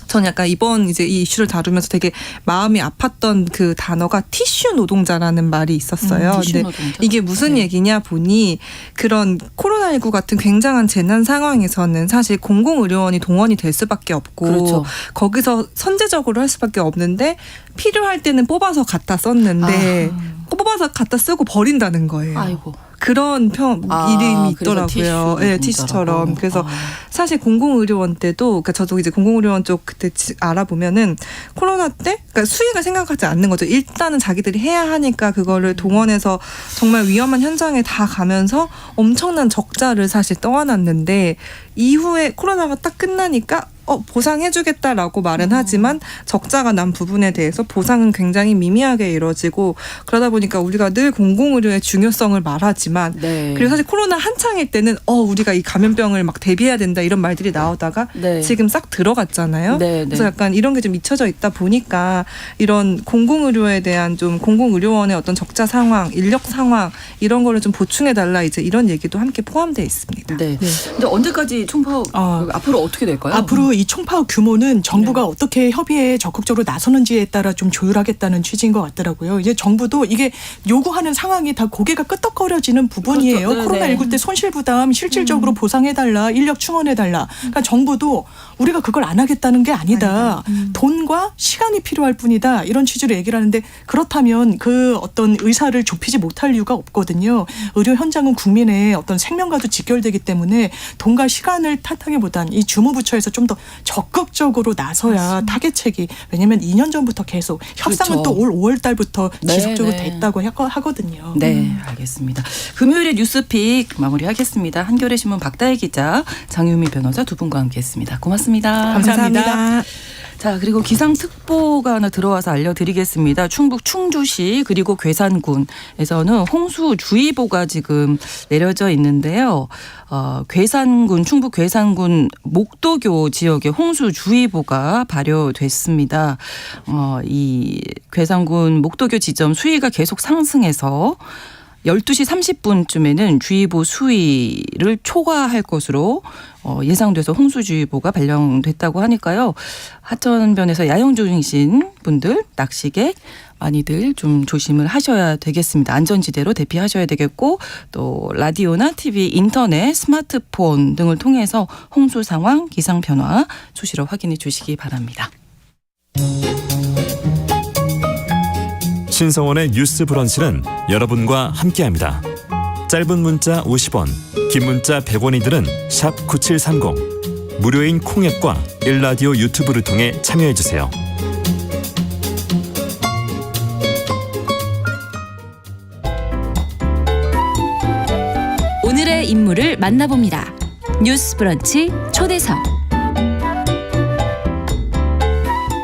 전 약간 이번 이제 이 이슈를 다루면서 되게 마음이 아팠던 그 단어가 티슈 노동자라는 말이 있었어요. 티슈 근데 노동자? 이게 무슨 네. 얘기냐 보니 그런 코로나19 같은 굉장한 재난 상황에서는 사실 공공의료원이 동원이 될 수밖에 없고 그렇죠. 거기서 선제적으로 할 수밖에 없는데 필요할 때는 뽑아서 갖다 썼는데 뽑아서 갖다 쓰고 버린다는 거예요. 아이고. 그런 이름이 그래서 있더라고요. 네, 티슈처럼. 그래서 사실 공공의료원 때도, 그러니까 저도 이제 공공의료원 쪽 그때 알아보면은 코로나 때, 그러니까 수익을 생각하지 않는 거죠. 일단은 자기들이 해야 하니까 그거를 동원해서 정말 위험한 현장에 다 가면서 엄청난 적자를 사실 떠안았는데 이후에 코로나가 딱 끝나니까 보상해주겠다라고 말은 하지만 적자가 난 부분에 대해서 보상은 굉장히 미미하게 이루어지고 그러다 보니까 우리가 늘 공공의료의 중요성을 말하지만 네. 그리고 사실 코로나 한창일 때는 우리가 이 감염병을 막 대비해야 된다 이런 말들이 나오다가 네. 지금 싹 들어갔잖아요. 네, 그래서 네. 약간 이런 게 좀 잊혀져 있다 보니까 이런 공공의료에 대한 좀 공공의료원의 어떤 적자 상황, 인력 상황 이런 거를 좀 보충해달라 이제 이런 얘기도 함께 포함되어 있습니다. 네. 근데 언제까지 총파업 앞으로 어떻게 될까요? 앞으로 이 총파업 규모는 정부가 어떻게 협의에 적극적으로 나서는지에 따라 좀 조율하겠다는 취지인 것 같더라고요. 이제 정부도 이게 요구하는 상황이 다 고개가 끄덕거려지는 부분이에요. 그렇죠. 코로나19 때 손실 부담 실질적으로 보상해달라, 인력 충원해달라. 그러니까 정부도 우리가 그걸 안 하겠다는 게 아니다. 돈과 시간이 필요할 뿐이다. 이런 취지로 얘기를 하는데 그렇다면 그 어떤 의사를 좁히지 못할 이유가 없거든요. 의료 현장은 국민의 어떤 생명과도 직결되기 때문에 돈과 시간을 탓하기보단 이 주무부처에서 좀 더 적극적으로 나서야 타겟책이 왜냐하면 2년 전부터 계속 협상은 그렇죠. 또 올 5월 달부터 네, 지속적으로 네. 됐다고 하거든요. 네, 알겠습니다. 금요일에 뉴스픽 마무리하겠습니다. 한겨레 신문 박다혜 기자, 장유미 변호사 두 분과 함께했습니다. 고맙습니다. 감사합니다. 자, 그리고 기상특보가 하나 들어와서 알려드리겠습니다. 충북 충주시 그리고 괴산군에서는 홍수주의보가 지금 내려져 있는데요. 괴산군, 충북 괴산군 목도교 지역에 홍수주의보가 발효됐습니다. 이 괴산군 목도교 지점 수위가 계속 상승해서 12시 30분쯤에는 주의보 수위를 초과할 것으로 예상돼서 홍수주의보가 발령됐다고 하니까요. 하천변에서 야영 중이신 분들, 낚시객 많이들 좀 조심을 하셔야 되겠습니다. 안전지대로 대피하셔야 되겠고 또 라디오나 TV, 인터넷, 스마트폰 등을 통해서 홍수 상황, 기상 변화 수시로 확인해 주시기 바랍니다. 신성원의 뉴스 브런치는 여러분과 함께합니다. 짧은 문자 50원, 긴 문자 100원이들은 샵 9730, 무료인 콩앱과 일라디오 유튜브를 통해 참여해주세요. 오늘의 인물을 만나봅니다. 뉴스 브런치 초대석.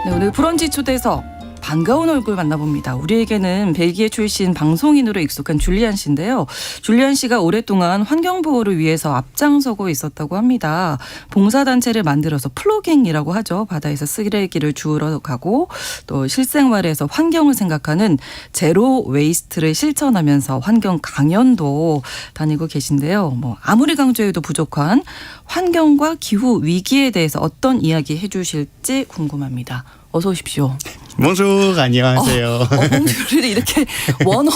네, 오늘 브런치 초대석 반가운 얼굴 만나봅니다. 우리에게는 벨기에 출신 방송인으로 익숙한 줄리안 씨인데요. 줄리안 씨가 오랫동안 환경보호를 위해서 앞장서고 있었다고 합니다. 봉사단체를 만들어서 플로깅이라고 하죠. 바다에서 쓰레기를 주우러 가고 또 실생활에서 환경을 생각하는 제로 웨이스트를 실천하면서 환경 강연도 다니고 계신데요. 뭐 아무리 강조해도 부족한 환경과 기후 위기에 대해서 어떤 이야기 해주실지 궁금합니다. 어서 오십시오. 몽주 안녕하세요. 몽주를 이렇게 원어로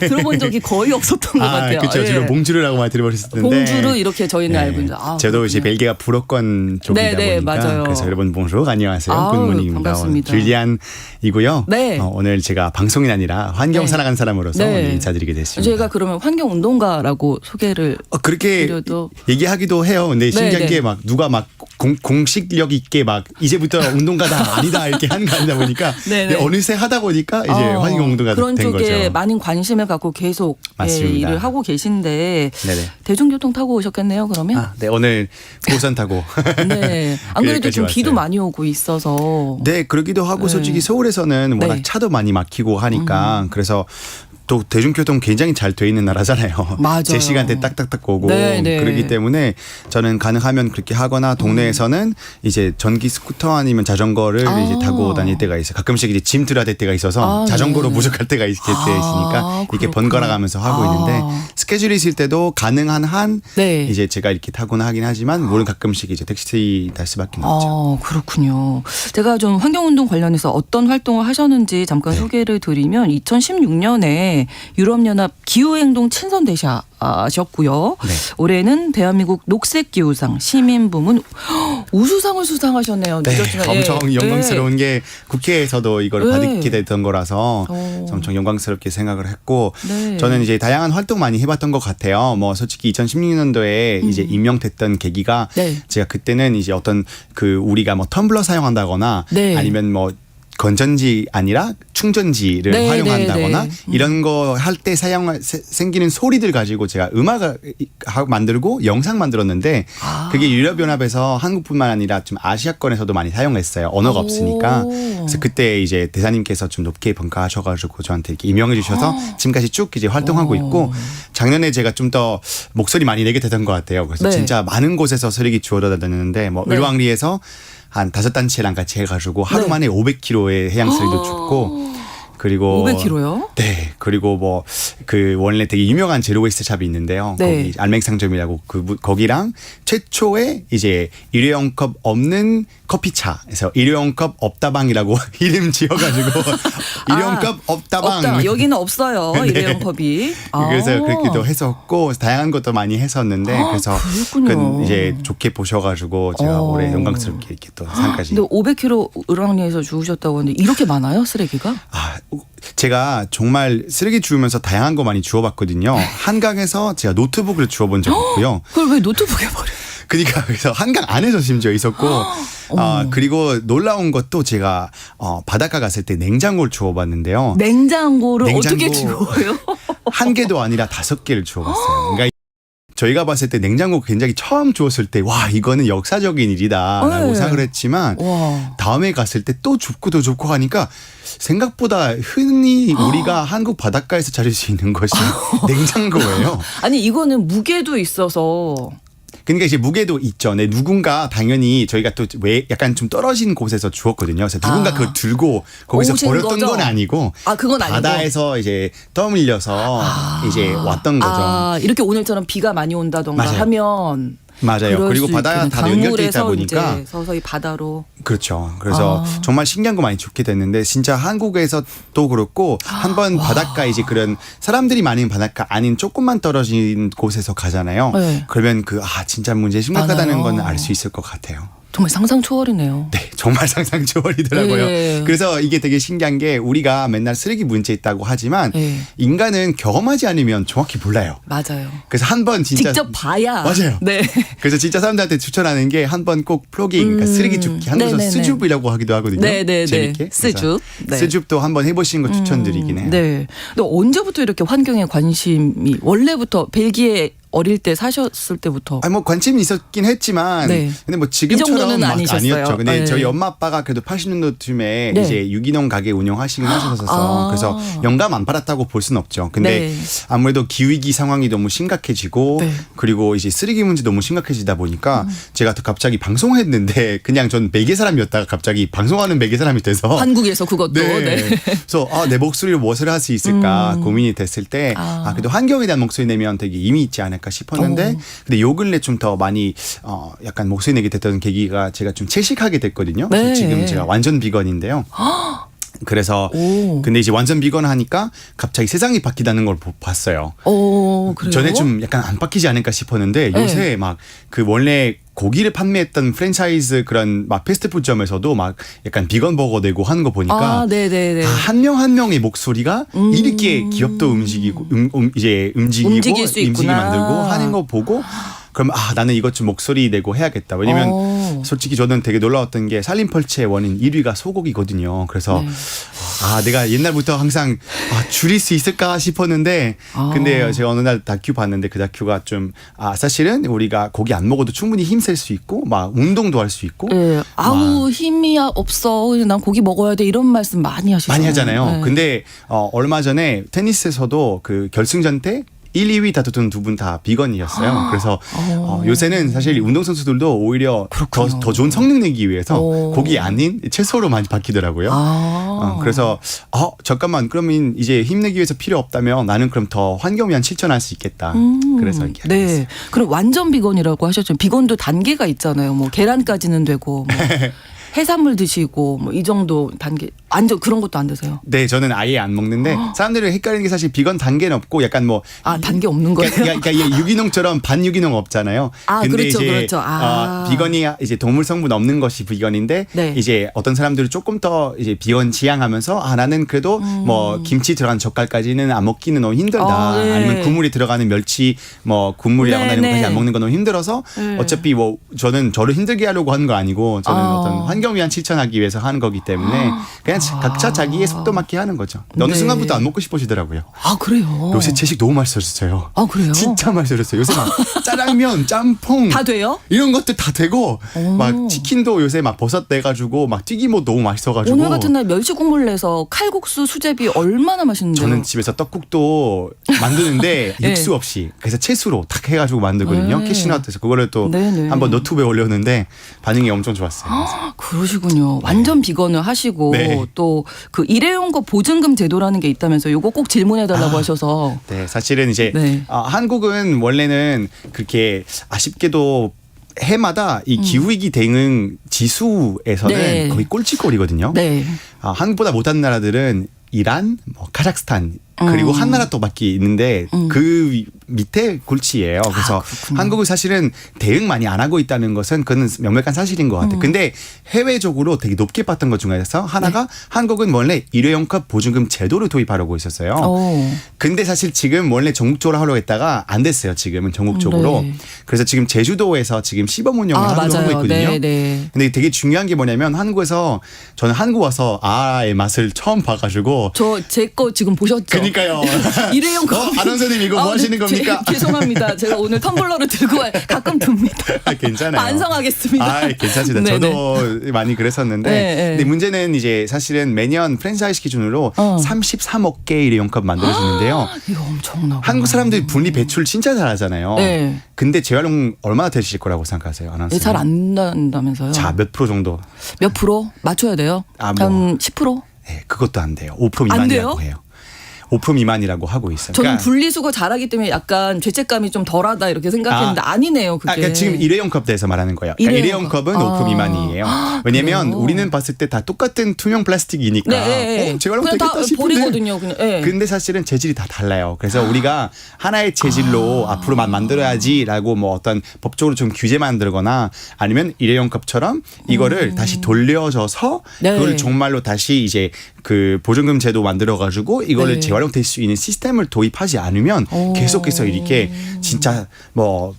들어본 적이 거의 없었던 것 같아요. 그렇죠. 주로 몽주르라고 많이 들어보셨는데. 몽주르 이렇게 저희는 알고 있는데. 저도 이제 벨기에가 불어권 쪽이다 보니까. 맞아요. 그래서 여러분 몽주 안녕하세요. 굿모닝입니다. 반갑습니다. 줄리안이고요. 네. 오늘 제가 방송인 아니라 환경 사랑하는 사람으로서 오늘 인사드리게 됐습니다. 저희가 그러면 환경 운동가라고 소개를 그렇게 드려도 얘기하기도 해요. 근데 신기한 게 막 누가 막 공식력 있게 막 이제부터 운동가다 아니다 이렇게 하는 거 아니다 보니까 어느새 하다 보니까 이제 환경 운동가가 그런 된 거죠. 쪽에 많은 관심을 갖고 계속 일을 하고 계신데 대중교통 타고 오셨겠네요. 그러면? 네, 오늘 고선 타고. 네. 안 그래도 좀 비도 많이 오고 있어서. 네, 그러기도 하고 솔직히 서울에서는 워낙 차도 많이 막히고 하니까 그래서 또 대중교통 굉장히 잘 돼 있는 나라잖아요. 맞아요. 제 시간대 딱딱딱 오고 그렇기 때문에 저는 가능하면 그렇게 하거나 동네에서는 이제 전기 스쿠터 아니면 자전거를 이제 타고 다닐 때가 있어요. 가끔씩 이제 짐 들어야 될 때가 있어서 자전거로 부족할 때가 있으니까 이렇게 번갈아 가면서 하고 있는데 스케줄이 있을 때도 가능한 한 이제 제가 이렇게 타고는 하긴 하지만 물론 가끔씩 이제 택시 탈 수밖에 없죠. 그렇군요. 제가 좀 환경운동 관련해서 어떤 활동을 하셨는지 잠깐 소개를 드리면 2016년에 유럽연합 기후행동 친선대사셨고요. 올해는 대한민국 녹색기후상 시민부문 우수상을 수상하셨네요. 엄청 영광스러운 게 국회에서도 이걸 받게 됐던 거라서 엄청 영광스럽게 생각을 했고 저는 이제 다양한 활동 많이 해봤던 것 같아요. 뭐 솔직히 2016년도에 이제 임명됐던 계기가 제가 그때는 이제 어떤 그 우리가 뭐 텀블러 사용한다거나 아니면 뭐 건전지 아니라 충전지를 활용한다거나 이런 거 할 때 생기는 소리들 가지고 제가 음악을 만들고 영상 만들었는데 그게 유럽연합에서 한국뿐만 아니라 좀 아시아권에서도 많이 사용했어요. 언어가 없으니까. 그래서 그때 이제 대사님께서 좀 높게 평가하셔가지고 저한테 이렇게 임명해 주셔서 지금까지 쭉 이제 활동하고 있고 작년에 제가 좀 더 목소리 많이 내게 되던 것 같아요. 그래서 진짜 많은 곳에서 쓰레기 주워다 다녔는데 뭐 을왕리에서 한 5단체랑 같이 해가지고 하루 만에 500kg의 해양 쓰레기도 줍고 그리고 500kg요? 네. 그리고 뭐 그 원래 되게 유명한 제로웨이스트 샵이 있는데요. 거기 알맹상점이라고 거기랑 최초의 이제 일회용 컵 없는 커피차에서 일회용 컵 없다방이라고 이름 지어가지고 일회용 컵 없다방. 여기는 없어요. 일회용 컵이. 그래서 그렇게도 했었고 다양한 것도 많이 했었는데 그래서 이제 좋게 보셔가지고 제가 올해 영광스럽게 이렇게 또 상까지. 근데 500kg 을왕리에서 주우셨다고 하는데 이렇게 많아요 쓰레기가? 제가 정말 쓰레기 주우면서 다양한 거 많이 주워봤거든요. 한강에서 제가 노트북을 주워본 적 있고요. 그걸 왜 노트북에 버려요? 그러니까 그래서 한강 안에서 심지어 있었고 그리고 놀라운 것도 제가 바닷가 갔을 때 냉장고를 주워봤는데요. 냉장고를 어떻게 주워요? 한 개도 아니라 5개를 주워봤어요. 그러니까 저희가 봤을 때 냉장고 굉장히 처음 주웠을 때 와 이거는 역사적인 일이다라고 생각을 했지만 다음에 갔을 때 또 줍고 또 줍고 하니까 생각보다 흔히 우리가 한국 바닷가에서 찾을 수 있는 것이 냉장고예요. 아니 이거는 무게도 있어서 그러니까 이제 무게도 있죠. 네, 누군가 당연히 저희가 또 왜 약간 좀 떨어진 곳에서 주웠거든요. 그래서 누군가 그걸 들고 거기서 버렸던 건 아니고 그건 아니고 바다에서 이제 떠밀려서 이제 왔던 거죠. 이렇게 오늘처럼 비가 많이 온다던가 하면 맞아요. 그리고 바다가 다 연결돼 있다 보니까 이제 서서히 바다로 그렇죠. 그래서 정말 신기한 거 많이 좋게 됐는데 진짜 한국에서도 그렇고 한번 바닷가 이제 그런 사람들이 많은 바닷가 아닌 조금만 떨어진 곳에서 가잖아요. 그러면 진짜 문제 심각하다는 건 알 수 있을 것 같아요. 정말 상상 초월이네요. 네, 정말 상상 초월이더라고요. 예. 그래서 이게 되게 신기한 게 우리가 맨날 쓰레기 문제 있다고 하지만 예. 인간은 경험하지 않으면 정확히 몰라요. 맞아요. 그래서 한 번 진짜 직접 봐야. 맞아요. 네. 그래서 진짜 사람들한테 추천하는 게 한 번 꼭 플로깅, 그러니까 쓰레기 줍기. 한국에서 네네네. 스줍이라고 하기도 하거든요. 네네네. 재밌게. 스줍. 네. 스줍도 한번 해보시는 거 추천드리긴 해요. 네. 근데 언제부터 이렇게 환경에 관심이 원래부터 벨기에 어릴 때 사셨을 때부터 아니 뭐 관심이 있었긴 했지만 네. 근데 뭐 이 지금처럼 정도는 막 아니셨어요. 아니었죠. 근데 네. 저희 엄마 아빠가 그래도 80년도쯤에 네. 이제 유기농 가게 운영하시긴 하셔서 아. 그래서 영감 안 받았다고 볼 수는 없죠. 근데 네. 아무래도 기후위기 상황이 너무 심각해지고 네. 그리고 이제 쓰레기 문제 너무 심각해지다 보니까 제가 또 갑자기 방송했는데 그냥 전 매개 사람이었다가 갑자기 방송하는 매개 사람이 돼서 한국에서 그것도 네. 네. 그래서 내 목소리로 무엇을 할 수 있을까 고민이 됐을 때 그래도 환경에 대한 목소리 내면 되게 의미 있지 않을까 싶었는데 근데 요 근래 좀 더 많이 약간 목소리 내게 됐던 계기가 제가 좀 채식하게 됐거든요. 네. 그래서 지금 제가 완전 비건인데요. 그래서 오. 근데 이제 완전 비건 하니까 갑자기 세상이 바뀌다는 걸 봤어요. 그래요? 전에 좀 약간 안 바뀌지 않을까 싶었는데 네. 요새 막 그 원래 고기를 판매했던 프랜차이즈 그런 막 패스트푸드점에서도 막 약간 비건 버거 내고 하는 거 보니까 네네네. 한 명 한 명의 목소리가 이렇게 기업도 움직이고 이제 움직이고 움직일 수 움직이게 있구나. 만들고 하는 거 보고 그럼 나는 이것 좀 목소리 내고 해야겠다. 왜냐면 솔직히 저는 되게 놀라웠던 게 살림펄츠의 원인 1위가 소고기거든요. 그래서 네. 내가 옛날부터 항상 줄일 수 있을까 싶었는데 근데 제가 어느 날 다큐 봤는데 그 다큐가 좀 사실은 우리가 고기 안 먹어도 충분히 힘쓸 수 있고 막 운동도 할 수 있고 네. 아우 힘이 없어. 난 고기 먹어야 돼. 이런 말씀 많이 하시잖아요. 많이 하잖아요. 네. 근데 얼마 전에 테니스에서도 그 결승전 때 1, 2위 다투던 두 분 다 비건이었어요. 그래서 요새는 사실 운동선수들도 오히려 더 좋은 성능 내기 위해서 고기 아닌 채소로 많이 바뀌더라고요. 그래서 잠깐만 그러면 이제 힘내기 위해서 필요 없다면 나는 그럼 더 환경 위한 실천할 수 있겠다. 그래서 이렇게 하게 됐어요. 네. 그럼 완전 비건이라고 하셨죠. 비건도 단계가 있잖아요. 뭐 계란까지는 되고 뭐 해산물 드시고 뭐 이 정도 단계 완전 그런 것도 안 드세요? 네, 저는 아예 안 먹는데 사람들이 헷갈리는 게 사실 비건 단계는 없고 약간 뭐 단계 없는 거예요? 그러니까 유기농처럼 반유기농 없잖아요. 근데 그렇죠, 이제 그렇죠. 비건이 이제 동물 성분 없는 것이 비건인데 네. 이제 어떤 사람들은 조금 더 이제 비건 지향하면서 나는 그래도 뭐 김치 들어간 젓갈까지는 안 먹기는 너무 힘들다. 네. 아니면 국물이 들어가는 멸치 뭐 국물이라거나 이런 것까지 안 먹는 건 너무 힘들어서 어차피 뭐 저는 저를 힘들게 하려고 하는 거 아니고 저는 어떤 환경 위한 실천하기 위해서 하는 거기 때문에 그냥 각자 자기의 속도 맞게 하는 거죠. 어느 네. 순간부터 안 먹고 싶어지더라고요. 그래요? 요새 채식 너무 맛있어졌어요. 그래요? 진짜 맛있어졌어요. 요새 막 짜장면, 짬뽕 다 돼요? 이런 것도 다 되고 막 치킨도 요새 막 버섯 내가지고 막 튀김옷 너무 맛있어가지고 오늘 같은 날 멸치 국물 내서 칼국수 수제비 얼마나 맛있는데요? 저는 집에서 떡국도 만드는데 네. 육수 없이 그래서 채수로 탁 해가지고 만들거든요. 네. 캐시넛에서 그거를 또 네네. 한번 너튜브에 올렸는데 반응이 엄청 좋았어요. 그러시군요. 완전 비건을 하시고 네. 또 그 일회용거 보증금 제도라는 게 있다면서 요거 꼭 질문해달라고 하셔서 네, 사실은 이제 네. 한국은 원래는 그렇게 아쉽게도 해마다 이 기후위기 대응 지수에서는 네. 거의 꼴찌꼴이거든요. 네. 한국보다 못한 나라들은 이란, 뭐 카자흐스탄 그리고 한 나라 또 밖에 있는데 그 밑에 골치예요. 그래서 그렇군요. 한국은 사실은 대응 많이 안 하고 있다는 것은 그건 명백한 사실인 것 같아요. 근데 해외적으로 되게 높게 봤던 것 중에서 하나가 한국은 원래 일회용컵 보증금 제도를 도입하려고 있었어요. 근데 사실 지금 원래 전국적으로 하려고 했다가 안 됐어요. 지금은 전국적으로. 네. 그래서 지금 제주도에서 지금 시범 운영을 하고 맞아요. 있거든요. 네, 네. 근데 되게 중요한 게 뭐냐면 한국에서 저는 한국 와서 아의 맛을 처음 봐가지고 저 제 거 지금 보셨죠? 그러니까요. 일회용 아나운서님 이거 뭐 하시는 겁니까? 죄송합니다. 제가 오늘 텀블러를 들고 가끔 듭니다. 괜찮아요. 반성하겠습니다. 괜찮습니다. 네네. 저도 많이 그랬었는데 네, 네. 근데 문제는 이제 사실은 매년 프랜차이즈 기준으로 33억 개의 일회용컵 만들어지는데요. 이거 엄청나고. 한국 사람들이 분리 배출 진짜 잘하잖아요. 네. 근데 재활용 얼마나 되실 거라고 생각하세요? 아나운서. 잘 안 난다면서요? 자, 몇 프로 정도? 몇 프로? 맞춰야 돼요? 뭐. 한 10%? 네, 그것도 안 돼요. 5% 안 미만이라고 돼요? 해요. 5% 미만이라고 하고 있어요. 저는 그러니까 분리수거 잘하기 때문에 약간 죄책감이 좀 덜하다 이렇게 생각했는데 아니네요. 그게. 그러니까 지금 일회용 컵 대해서 말하는 거예요. 그러니까 일회용 컵은 5% 미만이에요. 왜냐면 그래요? 우리는 봤을 때 다 똑같은 투명 플라스틱이니까 그냥 재활용 다 되겠다 싶은데 버리거든요. 그냥. 네. 근데 사실은 재질이 다 달라요. 그래서 우리가 하나의 재질로 앞으로 만들어야지라고 뭐 어떤 법적으로 좀 규제 만들거나 아니면 일회용 컵처럼 이거를 다시 돌려줘서 네. 그걸 정말로 다시 이제 그 보증금 제도 만들어가지고 이거를 네. 재활용될 수 있는 시스템을 도입하지 않으면 계속해서 이렇게 진짜 뭐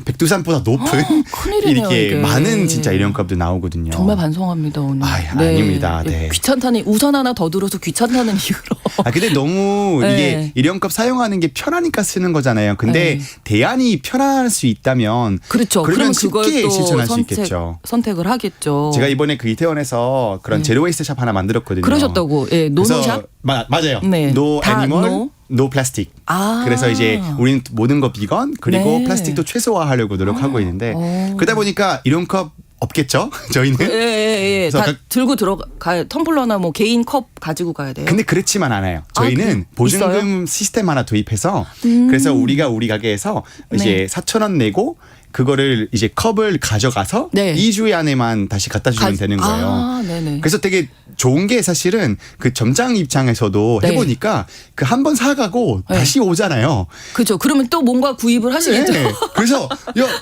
백두산보다 높은 큰일이네요, 이렇게 이게. 많은 진짜 일회용 컵도 나오거든요. 정말 반성합니다 오늘. 아닙니다. 네. 귀찮다니 우산 하나 더 들어서 귀찮다는 이유로. 근데 너무 네. 이게 일회용 컵 사용하는 게 편하니까 쓰는 거잖아요. 근데 네. 대안이 편할 수 있다면 그렇죠. 그러면 그럼 그걸 쉽게 또 실천할 수 있겠죠. 선택을 하겠죠. 제가 이번에 그 이태원에서 그런 제로 웨이스트 샵 하나 만들었거든요. 그러셨다고. 예, 그래서 노노샵. 맞아요. 네. 노 다 애니멀, 노? 노 플라스틱. 아. 그래서 이제 우리는 모든 거 비건 그리고 네. 플라스틱도 최소화하려고 노력하고 있는데 그러다 보니까 일회용 컵 없겠죠? 저희는. 예. 그래서 다 들고 들어가요. 텀블러나 뭐 개인 컵 가지고 가야 돼요. 근데 그렇지만 않아요. 저희는 그래요? 보증금 있어요? 시스템 하나 도입해서 그래서 우리가 우리 가게에서 이제 4,000원 내고 그거를 이제 컵을 가져가서 네. 2주 안에만 다시 갖다 주면 되는 거예요. 네네. 그래서 되게 좋은 게 사실은 그 점장 입장에서도 네. 해보니까 그 한 번 사가고 네. 다시 오잖아요. 그죠. 그러면 또 뭔가 구입을 하시겠죠. 네. 그래서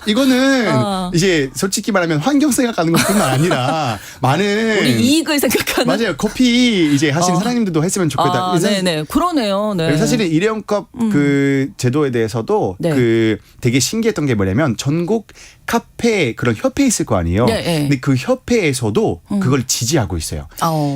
이거는 어. 이제 솔직히 말하면 환경 생각하는 것뿐만 아니라 많은 우리 이익을 생각하는. 맞아요. 커피 이제 하시는 사장님들도 했으면 좋겠다. 그래서 네네. 그러네요. 네. 사실은 일회용컵 그 제도에 대해서도 네. 그 되게 신기했던 게 뭐냐면 전국 카페 그런 협회 있을 거 아니에요. 네, 네. 근데 그 협회에서도 그걸 지지하고 있어요.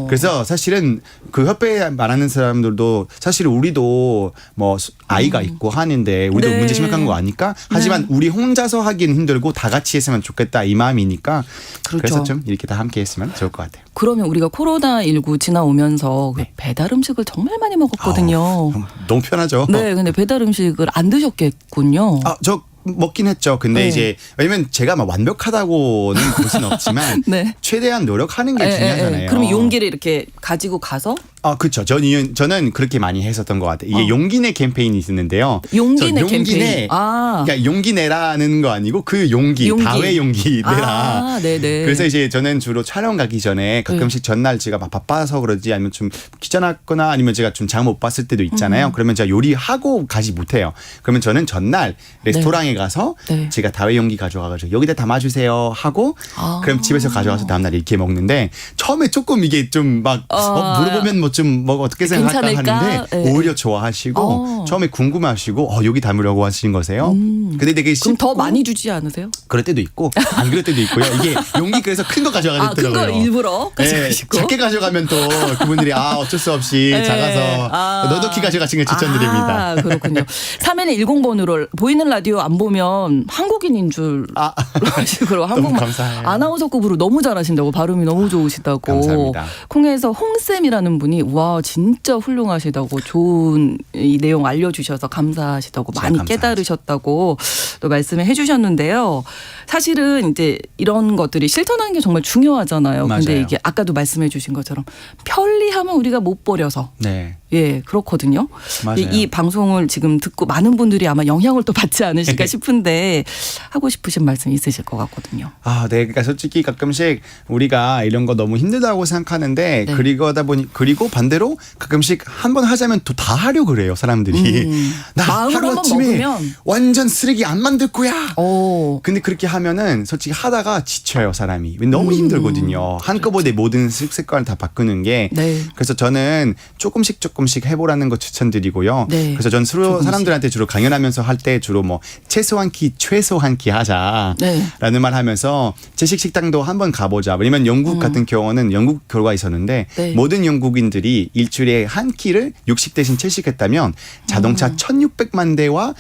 그래서 사실은 그 협회에 말하는 사람들도 사실 우리도 뭐 아이가 있고 하는데 우리도 네. 문제 심각한 거 아니까 하지만 우리 혼자서 하기는 힘들고 다 같이 했으면 좋겠다 이 마음이니까 그렇죠. 그래서 좀 이렇게 다 함께 했으면 좋을 것 같아요. 그러면 우리가 코로나19 지나오면서 그 배달 음식을 정말 많이 먹었거든요. 너무 편하죠. 네, 근데 배달 음식을 안 드셨겠군요. 저 먹긴 했죠. 근데 네. 이제 왜냐면 제가 막 완벽하다고는 볼 수는 없지만 네. 최대한 노력하는 게 중요하잖아요. 그럼 용기를 이렇게 가지고 가서 그렇죠. 저는 그렇게 많이 했었던 것 같아요. 이게 용기 내 캠페인이 있었는데요. 용기 내 용기 캠페인. 내. 그러니까 용기 내라는 거 아니고 그 용기. 다회 용기 내라. 네네. 그래서 이제 저는 주로 촬영 가기 전에 가끔씩 전날 제가 막 바빠서 그러지 아니면 좀 귀찮았거나 아니면 제가 좀 장 못 봤을 때도 있잖아요. 그러면 제가 요리하고 가지 못해요. 그러면 저는 전날 레스토랑에 가서 네. 제가 다회 용기 가져가가지고 여기다 담아주세요 하고 그럼 집에서 가져가서 다음날 이렇게 먹는데 처음에 조금 이게 좀 막 물어보면 뭐 좀 뭐 어떻게 생각할까 괜찮을까? 하는데 네. 오히려 좋아하시고 처음에 궁금해하시고 여기 담으려고 하시는 거세요. 근데 되게 그럼 더 쉽고 많이 주지 않으세요? 그럴 때도 있고 안 그럴 때도 있고요. 이게 용기 그래서 큰 거 큰 가져가겠더라고요. 거 일부러 네, 가져가시고. 작게 가져가면 또 그분들이 어쩔 수 없이 네. 작아서 너도키 가져가시는 걸 추천드립니다. 그렇군요. 3110번으로 보이는 라디오 안 보면 한국인인 줄 아시고 너무 감사해요. 아나운서급으로 너무 잘하신다고 발음이 너무 좋으시다고. 감사합니다. 콩에서 홍쌤이라는 분이 와 진짜 훌륭하시다고 좋은 이 내용 알려주셔서 감사하시다고 많이 감사하죠. 깨달으셨다고 또 말씀을 해주셨는데요. 사실은 이제 이런 것들이 실천하는 게 정말 중요하잖아요. 근데 맞아요. 이게 아까도 말씀해 주신 것처럼 편리함은 우리가 못 버려서 네. 예, 그렇거든요. 맞아요. 이 방송을 지금 듣고 많은 분들이 아마 영향을 또 받지 않으실까 싶은데 하고 싶으신 말씀 있으실 것 같거든요. 네. 그러니까 솔직히 가끔씩 우리가 이런 거 너무 힘들다고 생각하는데 네. 그리고 반대로 가끔씩 한번 하자면 또 다 하려고 그래요, 사람들이. 나 마음을 한번 하루아침에 먹으면. 완전 쓰레기 안 만들 거야. 오. 근데 그렇게 하면은 솔직히 하다가 지쳐요, 사람이. 너무 힘들거든요. 한꺼번에 모든 습관을 다 바꾸는 게. 네. 그래서 저는 조금씩 해보라는 거 추천드리고요. 네. 그래서 전 사람들한테 주로 강연하면서 할 때 주로 뭐 최소 한 끼 하자라는 네. 말 하면서 채식 식당도 한번 가보자. 왜냐면 영국 같은 경우는 영국 결과가 있었는데 네. 모든 영국인들이 일주일에 한 끼를 육식 대신 채식했다면 자동차 1,600만 대와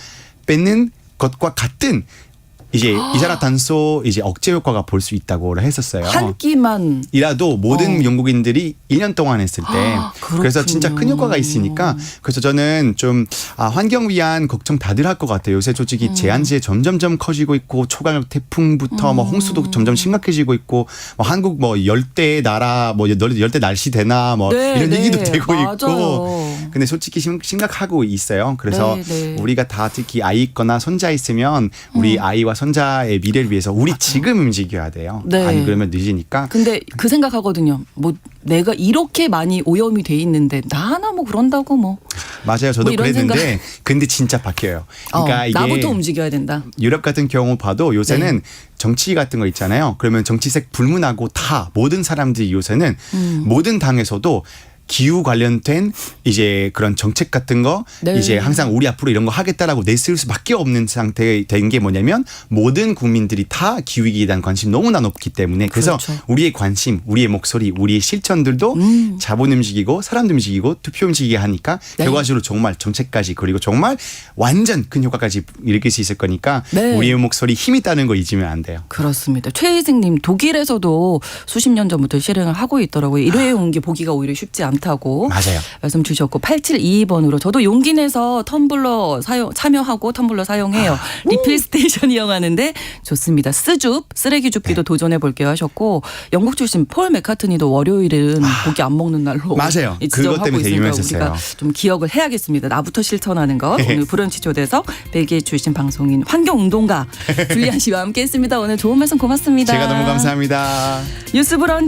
뺏는 것과 같은 이제 이산화탄소 이제 억제 효과가 볼 수 있다고 했었어요. 한 끼만 이라도 모든 영국인들이 1년 동안 했을 때 그래서 진짜 큰 효과가 있으니까 그래서 저는 좀 환경 위한 걱정 다들 할 것 같아요. 요새 솔직히 제한지에 점점점 커지고 있고 초강력 태풍부터 뭐 홍수도 점점 심각해지고 있고 뭐 한국 뭐 열대 나라 뭐 열대 날씨 되나 뭐 이런 얘기도 되고 맞아요. 있고 근데 솔직히 심각하고 있어요. 그래서 우리가 다 특히 아이 있거나 손자 있으면 우리 아이와 손자의 미래를 위해서 우리 지금 움직여야 돼요. 안 그러면 늦으니까. 근데 그 생각하거든요. 뭐 내가 이렇게 많이 오염이 돼 있는데 나 하나 뭐 그런다고 뭐. 맞아요. 저도 뭐 이런 그랬는데 근데 진짜 바뀌어요. 그러니까 이게 나부터 움직여야 된다. 유럽 같은 경우 봐도 요새는 정치 같은 거 있잖아요. 그러면 정치색 불문하고 다 모든 사람들이 요새는 모든 당에서도 기후 관련된 이제 그런 정책 같은 거 이제 항상 우리 앞으로 이런 거 하겠다라고 내세울 수밖에 없는 상태가 된 게 뭐냐면 모든 국민들이 다 기후위기에 대한 관심 너무나 높기 때문에 그래서 우리의 관심, 우리의 목소리, 우리의 실천들도 자본 움직이고 사람도 움직이고 투표 움직이게 하니까 결과적으로 정말 정책까지 그리고 정말 완전 큰 효과까지 일으킬 수 있을 거니까 우리의 목소리 힘이 있다는 거 잊으면 안 돼요. 그렇습니다. 최희승님 독일에서도 수십 년 전부터 실행을 하고 있더라고요. 일회용 게 보기가 오히려 쉽지 않다고 맞아요. 말씀 주셨고 8722번으로 저도 용기 내서 텀블러 참여하고 텀블러 사용해요. 리필 스테이션 이용하는데 좋습니다. 스줍 쓰레기 줍기도 도전해 볼게요 하셨고 영국 출신 폴 맥카트니도 월요일은 고기 안 먹는 날로 맞아요. 그것 때문에 되게 유명했었어요. 우리가 좀 기억을 해야겠습니다. 나부터 실천하는 것. 오늘 브런치 초대석 벨기에 출신 방송인 환경운동가 줄리안 씨와 함께했습니다. 오늘 좋은 말씀 고맙습니다. 제가 너무 감사합니다. 뉴스 브런치